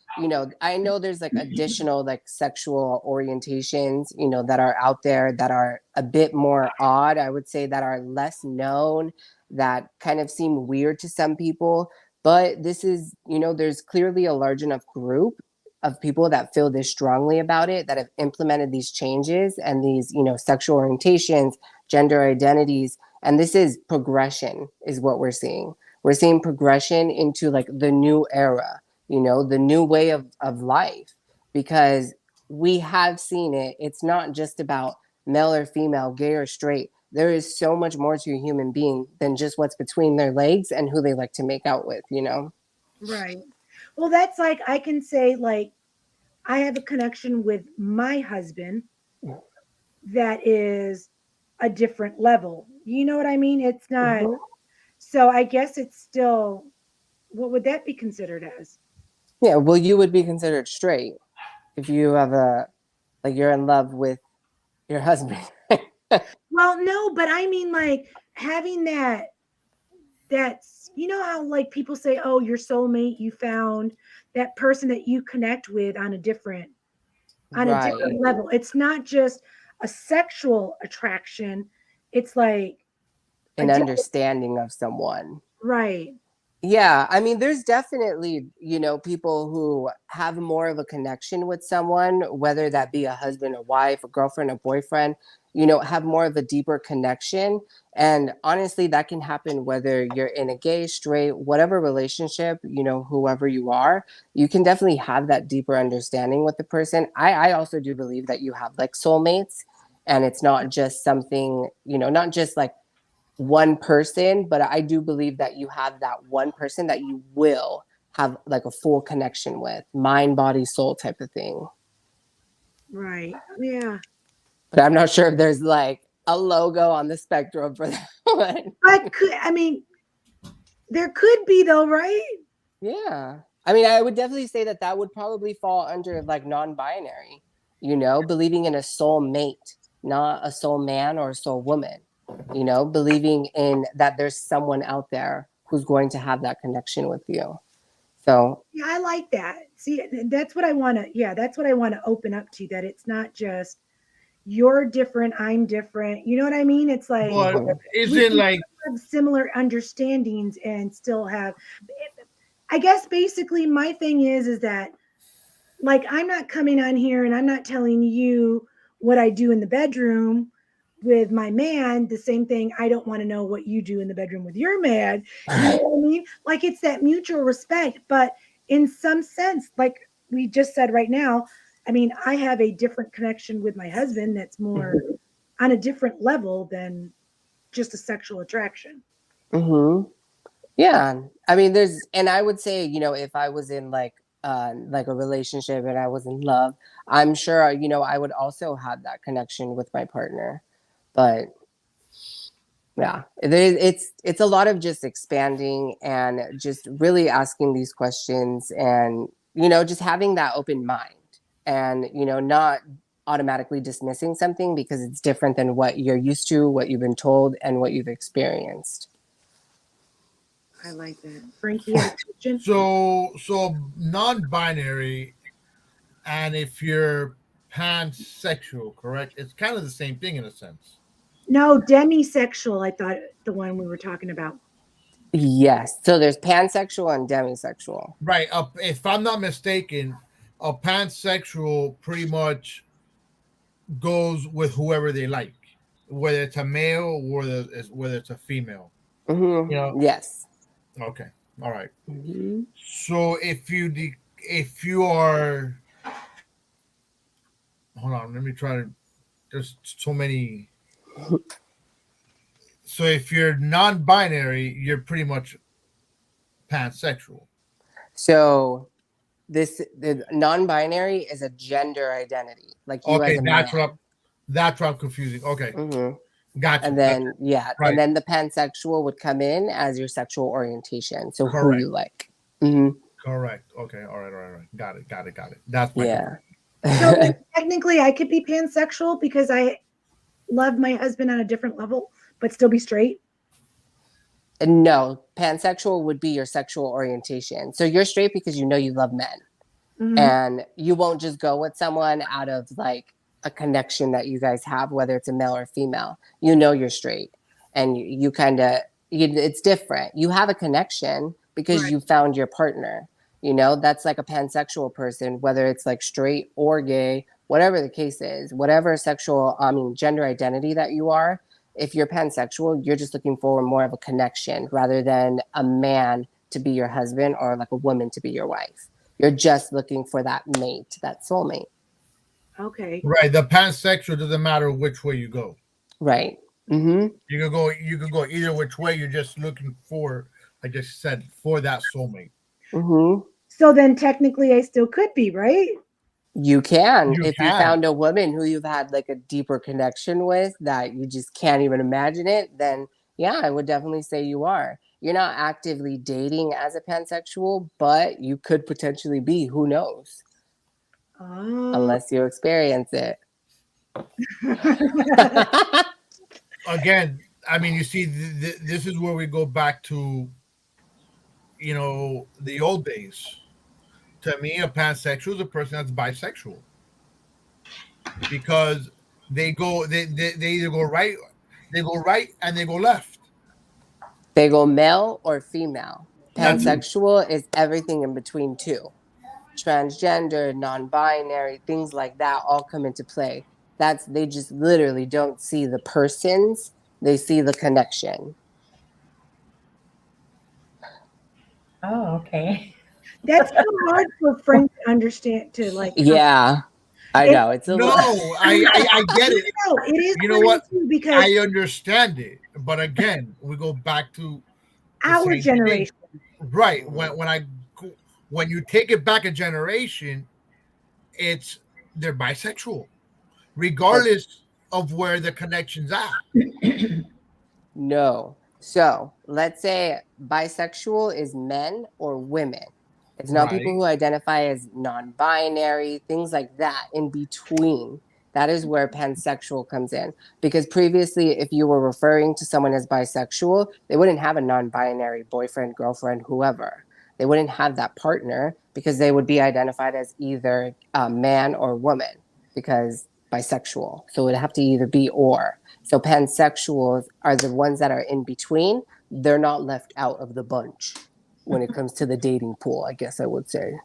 I know there's like additional like sexual orientations, that are out there that are a bit more odd, I would say, that are less known, that kind of seem weird to some people. But this is, there's clearly a large enough group of people that feel this strongly about it, that have implemented these changes and these, sexual orientations, gender identities. And this is progression, is what we're seeing. We're seeing progression into like the new era, the new way of life, because we have seen it. It's not just about male or female, gay or straight. There is so much more to a human being than just what's between their legs and who they like to make out with, Right. Well, that's like I can say like I have a connection with my husband that is a different level. You know what I mean? It's not Mhm. so I guess it's still what would that be considered as? Yeah, well, you would be considered straight if you have you're in love with your husband. Well, no, but I mean like having that's you know how like people say, "Oh, your soulmate, you found that person that you connect with on a Right. different level." It's not just a sexual attraction. It's like a An different understanding of someone. right. Yeah, I mean, there's definitely, people who have more of a connection with someone, whether that be a husband, a wife, a girlfriend, a boyfriend, have more of a deeper connection. And honestly, that can happen whether you're in a gay, straight, whatever relationship, whoever you are, you can definitely have that deeper understanding with the person. I also do believe that you have like soulmates, and it's not just something, not just like one person, but I do believe that you have that one person that you will have like a full connection with, mind, body, soul type of thing. Right. Yeah. But I'm not sure if there's like a logo on the spectrum for that one. I mean, there could be though, right? Yeah. I mean, I would definitely say that that would probably fall under like non-binary, believing in a soul mate, not a soul man or a soul woman, believing in that there's someone out there who's going to have that connection with you. So, Yeah, I like that. See, that's what I want to, yeah, that's what I want to open up to that it's not just you're different, I'm different. You know what I mean? It's like But mhm. we isn't can like have similar understandings and still have, I guess basically my thing is that like I'm not coming on here and I'm not telling you what I do in the bedroom with my man. The same thing, I don't want to know what you do in the bedroom with your man. You know what I mean? Like it's that mutual respect, but in some sense, like we just said right now, I mean, I have a different connection with my husband that's more on a different level than just a sexual attraction. Mm-hmm. Yeah. I mean, and I would say, if I was in like a relationship and I was in love, I'm sure, I would also have that connection with my partner. But yeah, it's a lot of just expanding and just really asking these questions and, just having that open mind and, not automatically dismissing something because it's different than what you're used to, what you've been told, and what you've experienced. I like that. Frankie, you have a question? So non-binary, and if you're pansexual, correct? It's kind of the same thing in a sense. No, demisexual, I thought the one we were talking about. Yes. So there's pansexual and demisexual. Right. If I'm not mistaken, a pansexual pretty much goes with whoever they like, whether it's a male or whether it's a female. Mm-hmm. Yes. Okay. All right. Mm-hmm. So if you are, hold on, let me try to. There's so many. So if you're non-binary, you're pretty much pansexual. So the non-binary is a gender identity, like you as Okay, a man. That's what I'm confusing. Okay, gotcha. And then right. and then the pansexual would come in as your sexual orientation, so Correct. who you like. Mm-hmm. Correct. Okay. All right. Got it. That's my Yeah. So then technically, I could be pansexual because I love my husband on a different level, but still be straight. No, pansexual would be your sexual orientation. So you're straight because you love men. Mm-hmm. And you won't just go with someone out of like a connection that you guys have, whether it's a male or female. You're straight, and you kind of, it's different. You have a connection because Right. you found your partner. That's like a pansexual person, whether it's like straight or gay, whatever the case is, whatever gender identity that you are. If you're pansexual, you're just looking for more of a connection rather than a man to be your husband or like a woman to be your wife. You're just looking for that mate, that soulmate. Okay. Right. The pansexual doesn't matter which way you go. Right. Mm-hmm. You could go either which way. You're just looking for, I just said, for that soulmate. Mm-hmm. So then technically, I still could be, right? You can. You If can. you found a woman who you've had like a deeper connection with that you just can't even imagine it, then yeah, I would definitely say you are. You're not actively dating as a pansexual, but you could potentially be. Who knows? Oh. Unless you experience it. Again, I mean, you see, this is where we go back to, the old days. To me, a pansexual is a person that's bisexual because they either go right and they go left. They go male or female. That's it. Pansexual is everything in between too. Transgender, non-binary, things like that all come into play. They just literally don't see the persons, they see the connection. Oh, okay. That's so hard for Frank to understand. To like, Yeah, I know. It's a No, little. I get it. no, it is. You know what? Too, because I understand it, but again, we go back to the our same generation, thing. Right? When you take it back a generation, they're bisexual, regardless of where the connection's at. No. So let's say bisexual is men or women. It's not people who identify as non-binary, things like that in between. That is where pansexual comes in. Because previously, if you were referring to someone as bisexual, they wouldn't have a non-binary boyfriend, girlfriend, whoever. They wouldn't have that partner because they would be identified as either a man or woman because bisexual. So it would have to either be or. So pansexuals are the ones that are in between. They're not left out of the bunch when it comes to the dating pool, I guess I would say.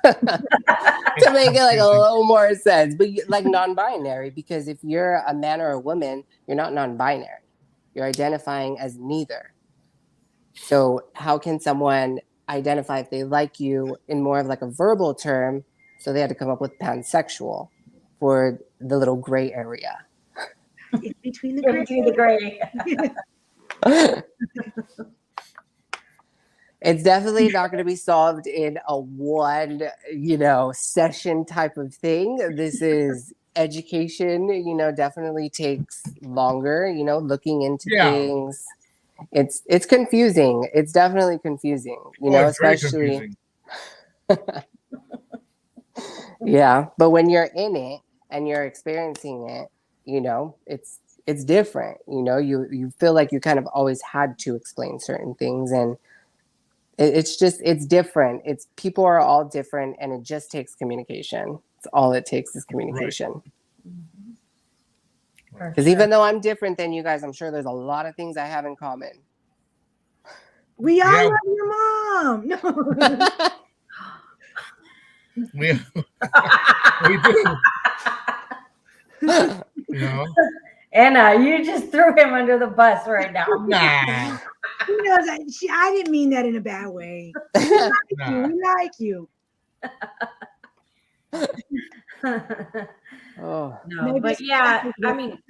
to make it like a little more sense. But like non-binary, because if you're a man or a woman, you're not non-binary. You're identifying as neither. So how can someone identify if they like you in more of like a verbal term? So they had to come up with pansexual for the little gray area. It's between the In gray. between the gray. It's definitely not going to be solved in a one, session type of thing. This is education, definitely takes longer, looking into things. It's confusing. It's definitely confusing, it's very especially confusing. yeah. But when you're in it and you're experiencing it, it's different. You feel like you kind of always had to explain certain things, and it's different. It's people are all different, and it just takes communication. It's all it takes is communication. Because even though I'm different than you guys, I'm sure there's a lot of things I have in common. We all love your mom. No. we do. Anna, you just threw him under the bus right now. Nah. Who knows? I didn't mean that in a bad way. We like you. Oh. No, but yeah, I mean,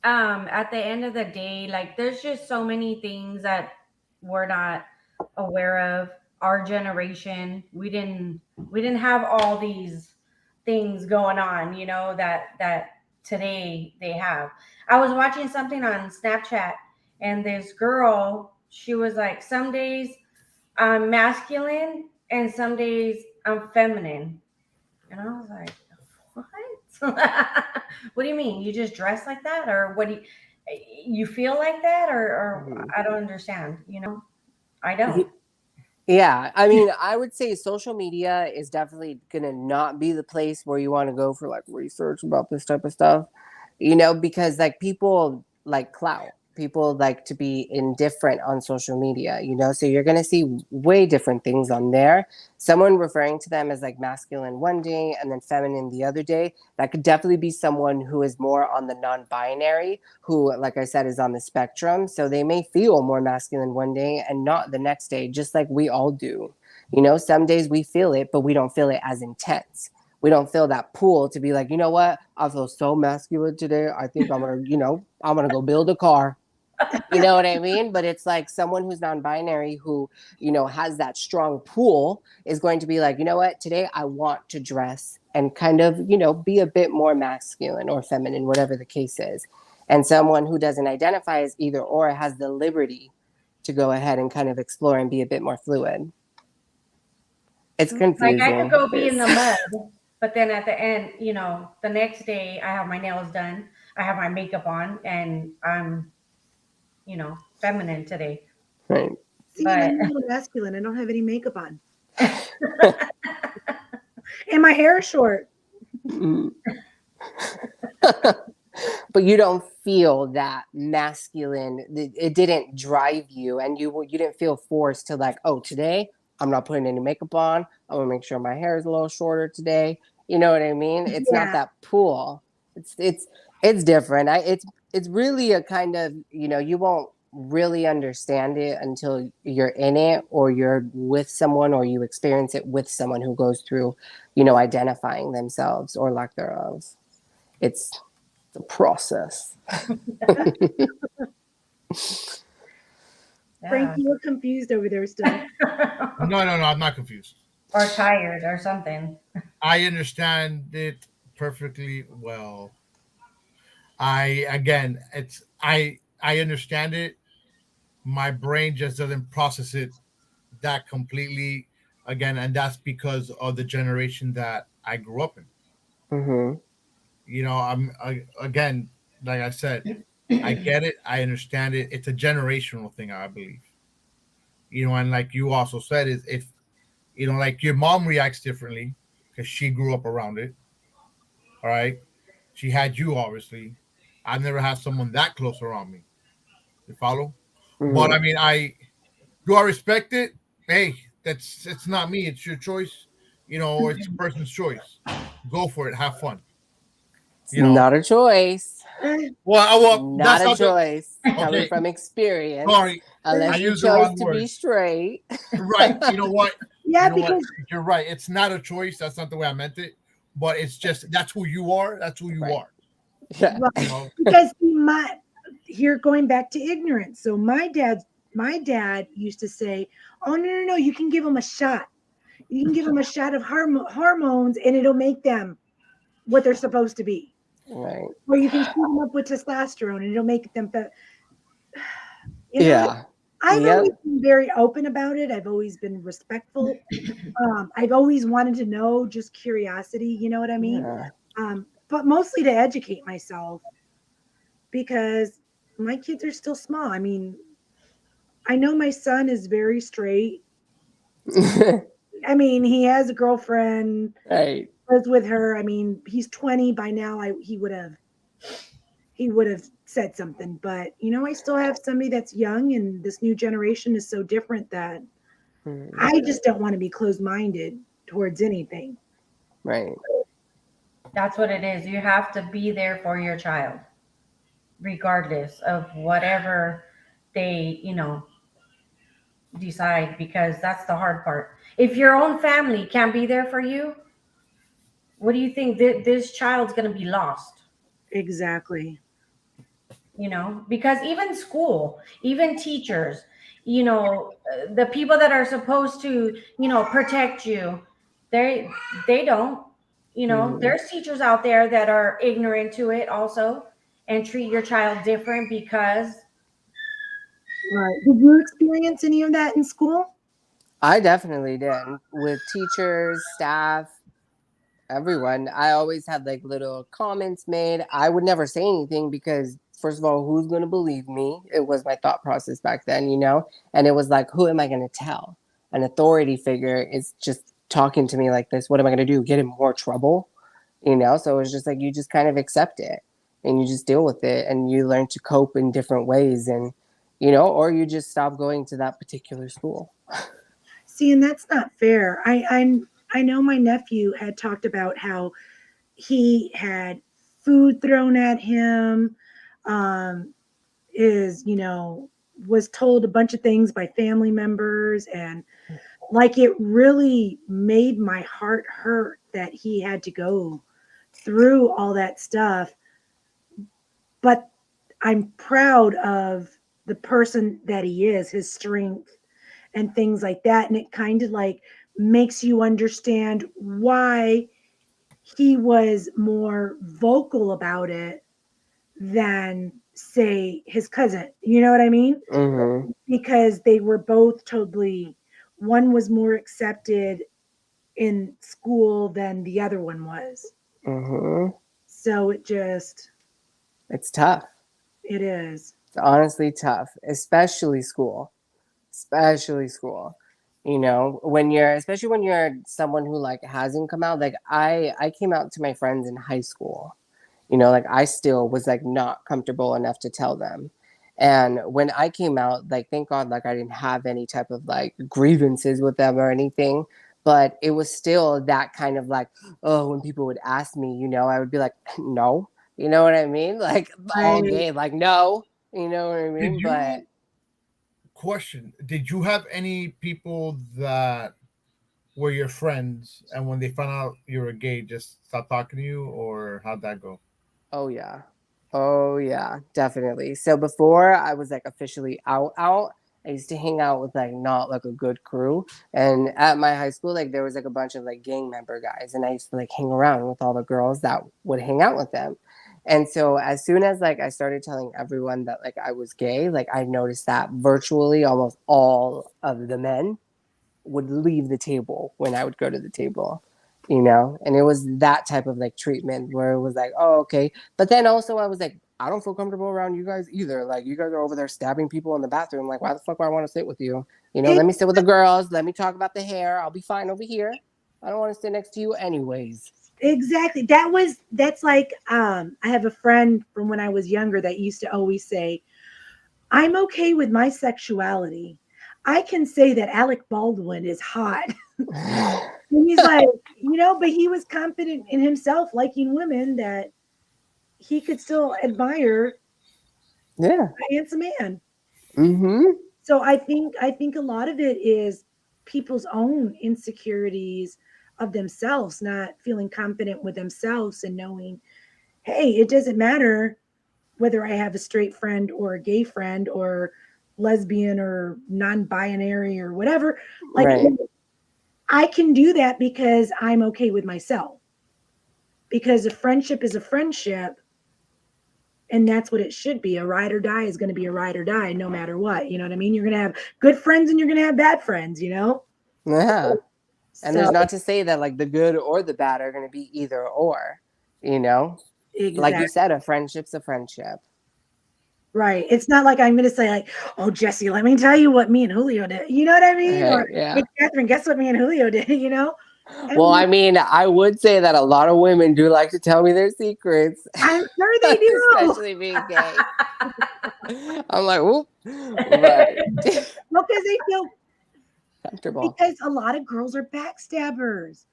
at the end of the day, like there's just so many things that we're not aware of. Our generation, we didn't have all these things going on, that today they have. I was watching something on Snapchat, and this girl, she was like, some days I'm masculine and some days I'm feminine. And I was like, what? What do you mean? You just dress like that? Or what do you feel like that? Or I don't understand, I don't. Yeah, I mean, I would say social media is definitely going to not be the place where you want to go for like research about this type of stuff, because like people like clout. People like to be indifferent on social media, so you're going to see way different things on there. Someone referring to them as like masculine one day and then feminine the other day, that could definitely be someone who is more on the non-binary, who, like I said, is on the spectrum. So they may feel more masculine one day and not the next day, just like we all do. Some days we feel it, but we don't feel it as intense. We don't feel that pull to be like, you know what? I feel so masculine today. I think I'm going to, I'm going to go build a car. You know what I mean? But it's like someone who's non-binary who, has that strong pull is going to be like, you know what? Today I want to dress and kind of, be a bit more masculine or feminine, whatever the case is. And someone who doesn't identify as either or has the liberty to go ahead and kind of explore and be a bit more fluid. It's confusing. Like I could go be in the mud, but then at the end, the next day I have my nails done, I have my makeup on, and I'm feminine today. Right. See, I'm a little masculine. I don't have any makeup on. And my hair is short. But you don't feel that masculine. It didn't drive you, and you didn't feel forced to like, oh, today I'm not putting any makeup on. I'm gonna make sure my hair is a little shorter today. You know what I mean? It's not that pull. It's different. It's really a kind of, you won't really understand it until you're in it or you're with someone or you experience it with someone who goes through, identifying themselves or lack thereof. It's a process. Frank, you were confused over there still. No, I'm not confused. Or tired or something. I understand it perfectly well. I understand it. My brain just doesn't process it that completely again, and that's because of the generation that I grew up in. Mm-hmm. Again, like I said, I get it, I understand it. It's a generational thing, I believe. And like you also said, is if like your mom reacts differently because she grew up around it. All right, she had you obviously. I've never had someone that close around me. You follow? Mm-hmm. But I mean, I respect it. Hey, it's not me. It's your choice. or it's a person's choice. Go for it. Have fun. It's not a choice. Well, Not that's a not the, choice. Coming okay. from experience. Sorry, I Unless you used the chose wrong to word. be straight. Right. You know what? Yeah, You know because what? You're right. It's not a choice. That's not the way I meant it. But it's just that's who you are. That's who you Right. are. Yeah. You know? because here going back to ignorance. So my dad used to say, "Oh no, you can give them a shot. You can give them a shot of hormones, and it'll make them what they're supposed to be. Right. Or you can shoot them up with testosterone, and it'll make them." Yeah. I've Yep. always been very open about it. I've always been respectful. I've always wanted to know, just curiosity. You know what I mean? Yeah. But mostly to educate myself because my kids are still small. I mean, I know my son is very straight. I mean, he has a girlfriend, Right. lives with her. I mean, he's 20 by now. He would have said something, but I still have somebody that's young, and this new generation is so different that I just don't want to be closed-minded towards anything. Right. That's what it is. You have to be there for your child, regardless of whatever they, decide, because that's the hard part. If your own family can't be there for you, what do you think this child's going to be lost? Exactly. Because even school, even teachers, the people that are supposed to, protect you, they don't. There's teachers out there that are ignorant to it also and treat your child different because Right. Did you experience any of that in school? I definitely did. With teachers, staff, everyone. I always had like little comments made. I would never say anything because, first of all, who's going to believe me? It was my thought process back then, And it was like, who am I going to tell? An authority figure is just talking to me like this. What am I going to do? Get in more trouble? So it's just like you just kind of accept it and you just deal with it and you learn to cope in different ways and, or you just stop going to that particular school. See, and that's not fair. I know my nephew had talked about how he had food thrown at him, is was told a bunch of things by family members, and like it really made my heart hurt that he had to go through all that stuff. But I'm proud of the person that he is, his strength and things like that. And it kind of like makes you understand why he was more vocal about it than, say, his cousin. You know what I mean? Mm-hmm. Because they were both totally, one was more accepted in school than the other one was. Mm-hmm. So It's tough. it is. It's honestly tough, especially school. Especially school. Especially when you're someone who like hasn't come out. Like I came out to my friends in high school. Like I still was like not comfortable enough to tell them. And when I came out, like thank God, like I didn't have any type of like grievances with them or anything. But it was still that kind of like, oh, when people would ask me, I would be like, no, you know what I mean? Like all gay, like no, you know what I mean? But Question: did you have any people that were your friends, and when they found out you were gay, just stopped talking to you, or how'd that go? oh yeah. Oh yeah, definitely. So before I was like officially out, I used to hang out with like not like a good crew. And at my high school, like there was like a bunch of like gang member guys. And I used to like hang around with all the girls that would hang out with them. And so as soon as like I started telling everyone that like I was gay, like I noticed that virtually almost all of the men would leave the table when I would go to the table, and it was that type of like treatment where it was like, oh, okay. But then also I was like, I don't feel comfortable around you guys either. Like you guys are over there stabbing people in the bathroom. Like, why the fuck would I want to sit with you? Let me sit with the girls. Let me talk about the hair. I'll be fine over here. I don't want to sit next to you anyways. Exactly. That's like, I have a friend from when I was younger that used to always say, I'm okay with my sexuality. I can say that Alec Baldwin is hot. And he's like, but he was confident in himself, liking women, that he could still admire Yeah. a handsome man. Mm-hmm. So I think a lot of it is people's own insecurities of themselves, not feeling confident with themselves and knowing, hey, it doesn't matter whether I have a straight friend or a gay friend or lesbian or non-binary or whatever. Like, Right. I can do that because I'm okay with myself. Because a friendship is a friendship, and that's what it should be. A ride or die is going to be a ride or die no matter what. You know what I mean? You're going to have good friends and you're going to have bad friends, Yeah. And So, there's not to say that like the good or the bad are going to be either or, exactly. like you said, a friendship's a friendship. Right. It's not like I'm going to say like, oh, Jessie, let me tell you what me and Julio did. You know what I mean? Right, Or, yeah. hey, Catherine, guess what me and Julio did, Well, I mean, I would say that a lot of women do like to tell me their secrets. I'm sure they do. Especially being gay. I'm like, whoop. But Well, because they feel, comfortable. because a lot of girls are backstabbers.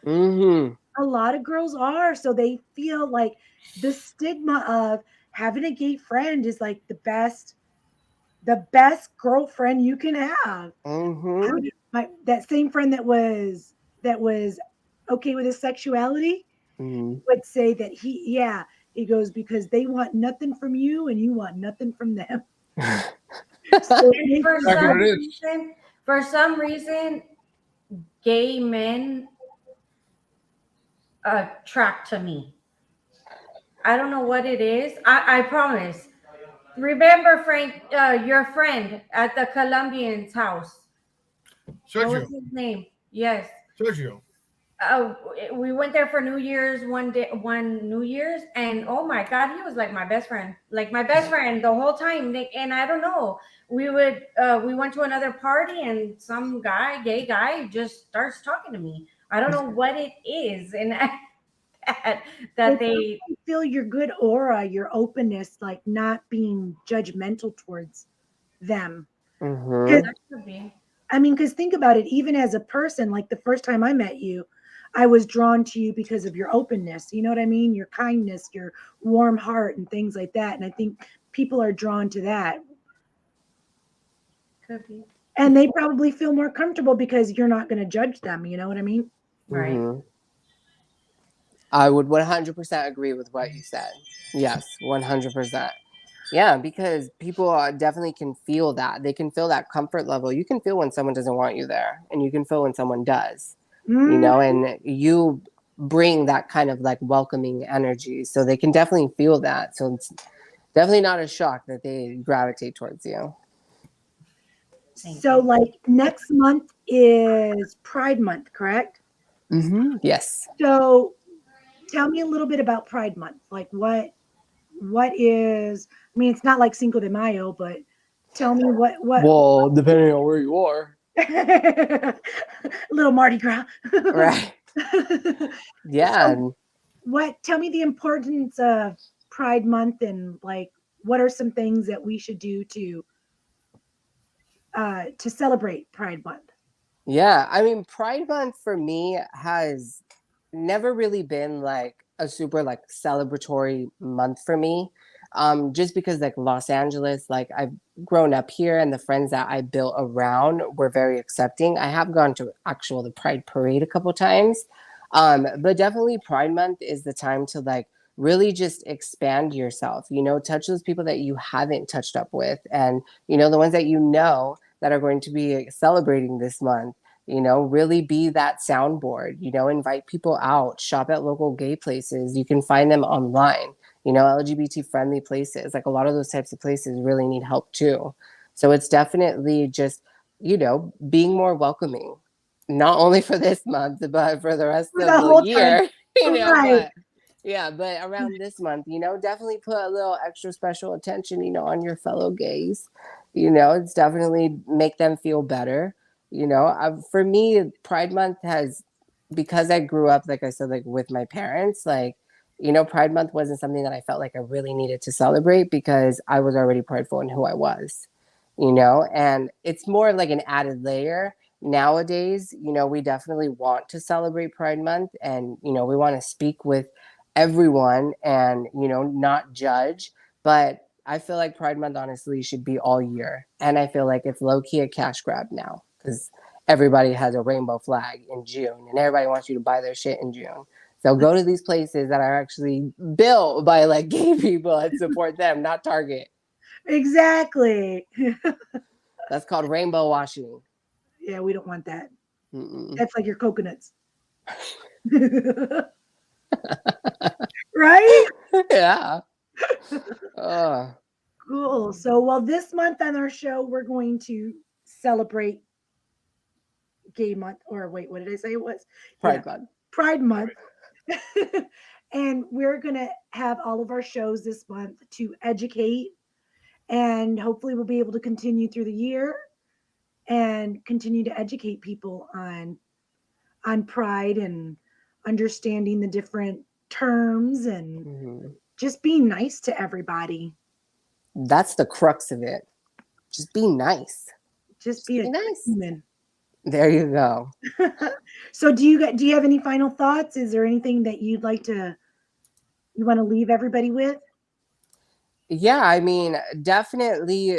Mm-hmm. A lot of girls are. So they feel like the stigma of having a gay friend is like the best girlfriend you can have. Mm-hmm. That same friend that was okay with his sexuality Mm-hmm. would say that he goes, because they want nothing from you and you want nothing from them. So For some reason, gay men attract to me. I don't know what it is. I promise. Remember, Frank, your friend at the Colombian's house. What was Sergio. his name? Yes. Sergio. We went there for New Year's one New Year's, and oh my God, he was like my best friend, the whole time. And I don't know, we went to another party, and some gay guy, just starts talking to me. I don't know what it is, and that they feel your good aura, your openness, like not being judgmental towards them. Mm-hmm. that could be. I mean, because think about it, even as a person, like the first time I met you, I was drawn to you because of your openness. You know what I mean? Your kindness, your warm heart, and things like that. And I think people are drawn to that. Could be. And they probably feel more comfortable because you're not going to judge them. You know what I mean? Right. Mm-hmm. I would 100% agree with what you said. Yes, 100%. Yeah, because people definitely can feel that. They can feel that comfort level. You can feel when someone doesn't want you there, and you can feel when someone does, and you bring that kind of like welcoming energy. So they can definitely feel that. So it's definitely not a shock that they gravitate towards you. So, like, next month is Pride Month, correct? Mm-hmm. Yes. So, tell me a little bit about Pride Month. Like, what is? I mean, it's not like Cinco de Mayo, but tell me what. Well, depending on where you are. Little Mardi Gras. Right. Yeah. So tell me the importance of Pride Month, and like, what are some things that we should do to celebrate Pride Month? Yeah, I mean, Pride Month for me has never really been like a super like celebratory month for me. Just because like Los Angeles, like I've grown up here, and the friends that I built around were very accepting. I have gone to the Pride Parade a couple times. But definitely Pride Month is the time to like really just expand yourself, touch those people that you haven't touched up with, and the ones that are going to be celebrating this month. Really be that soundboard, invite people out, shop at local gay places. You can find them online, LGBT friendly places. Like a lot of those types of places really need help too. So it's definitely just, being more welcoming, not only for this month, but for the rest of the year, Right. but around this month, definitely put a little extra special attention, on your fellow gays. It's definitely make them feel better. For me, Pride Month has, because I grew up, like I said, like with my parents, like, Pride Month wasn't something that I felt like I really needed to celebrate because I was already prideful in who I was, and it's more like an added layer nowadays, we definitely want to celebrate Pride Month, and, we want to speak with everyone and, not judge. But I feel like Pride Month, honestly, should be all year. And I feel like it's low-key a cash grab now because everybody has a rainbow flag in June and everybody wants you to buy their shit in June. So go to these places that are actually built by like gay people and support them, not Target. Exactly. That's called rainbow washing. Yeah, we don't want that. Mm-mm. That's like your coconuts. Right? Yeah. Cool. So, well, this month on our show, we're going to celebrate Gay Month, or wait, what did I say it was? Pride Month. Pride Month. And we're going to have all of our shows this month to educate, and hopefully we'll be able to continue through the year and continue to educate people on pride and understanding the different terms and just being nice to everybody. That's the crux of it. Just be nice. Just be a nice human. There you go. So do you have any final thoughts? Is there anything that you want to leave everybody with? Yeah, I mean, definitely,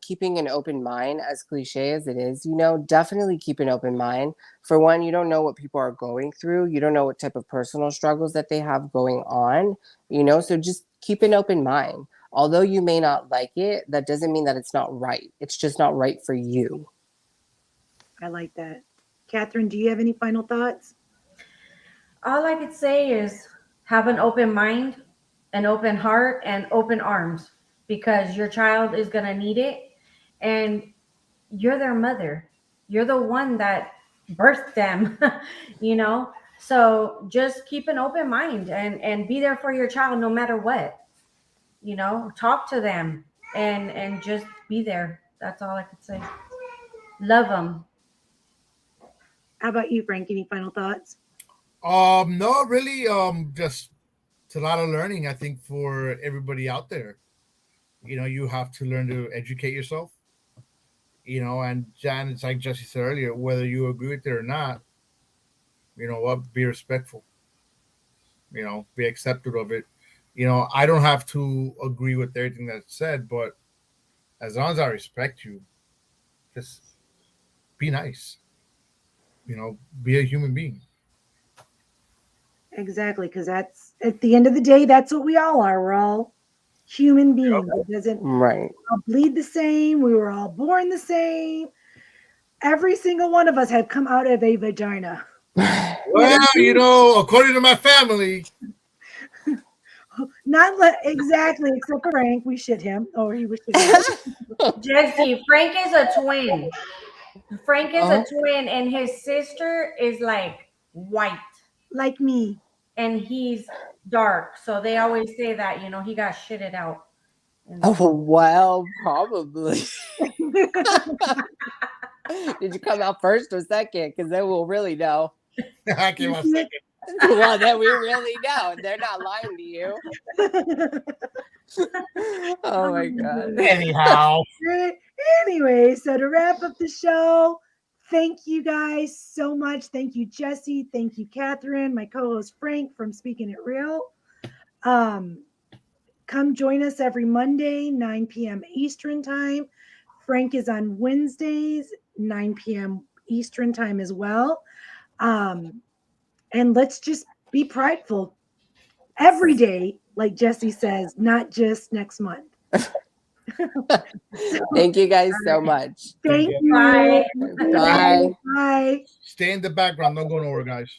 keeping an open mind, as cliche as it is, definitely keep an open mind. For one, you don't know what people are going through. You don't know what type of personal struggles that they have going on, so just keep an open mind. Although you may not like it, that doesn't mean that it's not right. It's just not right for you. I like that. Catherine, do you have any final thoughts? All I could say is have an open mind, an open heart, and open arms, because your child is going to need it, and you're their mother. You're the one that birthed them, so just keep an open mind and be there for your child no matter what. Talk to them and just be there. That's all I could say. Love them. How about you, Frank? Any final thoughts? No, really. Just it's a lot of learning, I think, for everybody out there. You have to learn to educate yourself. And Jan, it's like Jessie said earlier, whether you agree with it or not, be respectful. Be accepted of it. I don't have to agree with everything that's said, but as long as I respect you, just be nice. Be a human being. Exactly, because that's at the end of the day, that's what we all are. We're all human beings. It doesn't all bleed the same. We were all born the same. Every single one of us have come out of a vagina. Well, according to my family. Not exactly, except for Frank. We shit him. Oh, he was shit him. Jessie, Frank is a twin. Frank is a twin, and his sister is like white. Like me. And he's dark. So they always say that, he got shitted out. Oh, well, probably. Did you come out first or second? Because then we'll really know. I came out second. Well, then we really know. They're not lying to you. Oh, my God. Anyhow. Anyway, so to wrap up the show, thank you guys so much. Thank you, Jessie. Thank you, Catherine, my co-host Frank from Speaking It Real. Come join us every Monday, 9 p.m. Eastern time. Frank is on Wednesdays, 9 p.m. Eastern time as well. And let's just be prideful every day, like Jessie says, not just next month. Thank you guys so much. Thank you. Bye. Bye. Bye. Stay in the background. Don't go nowhere, guys.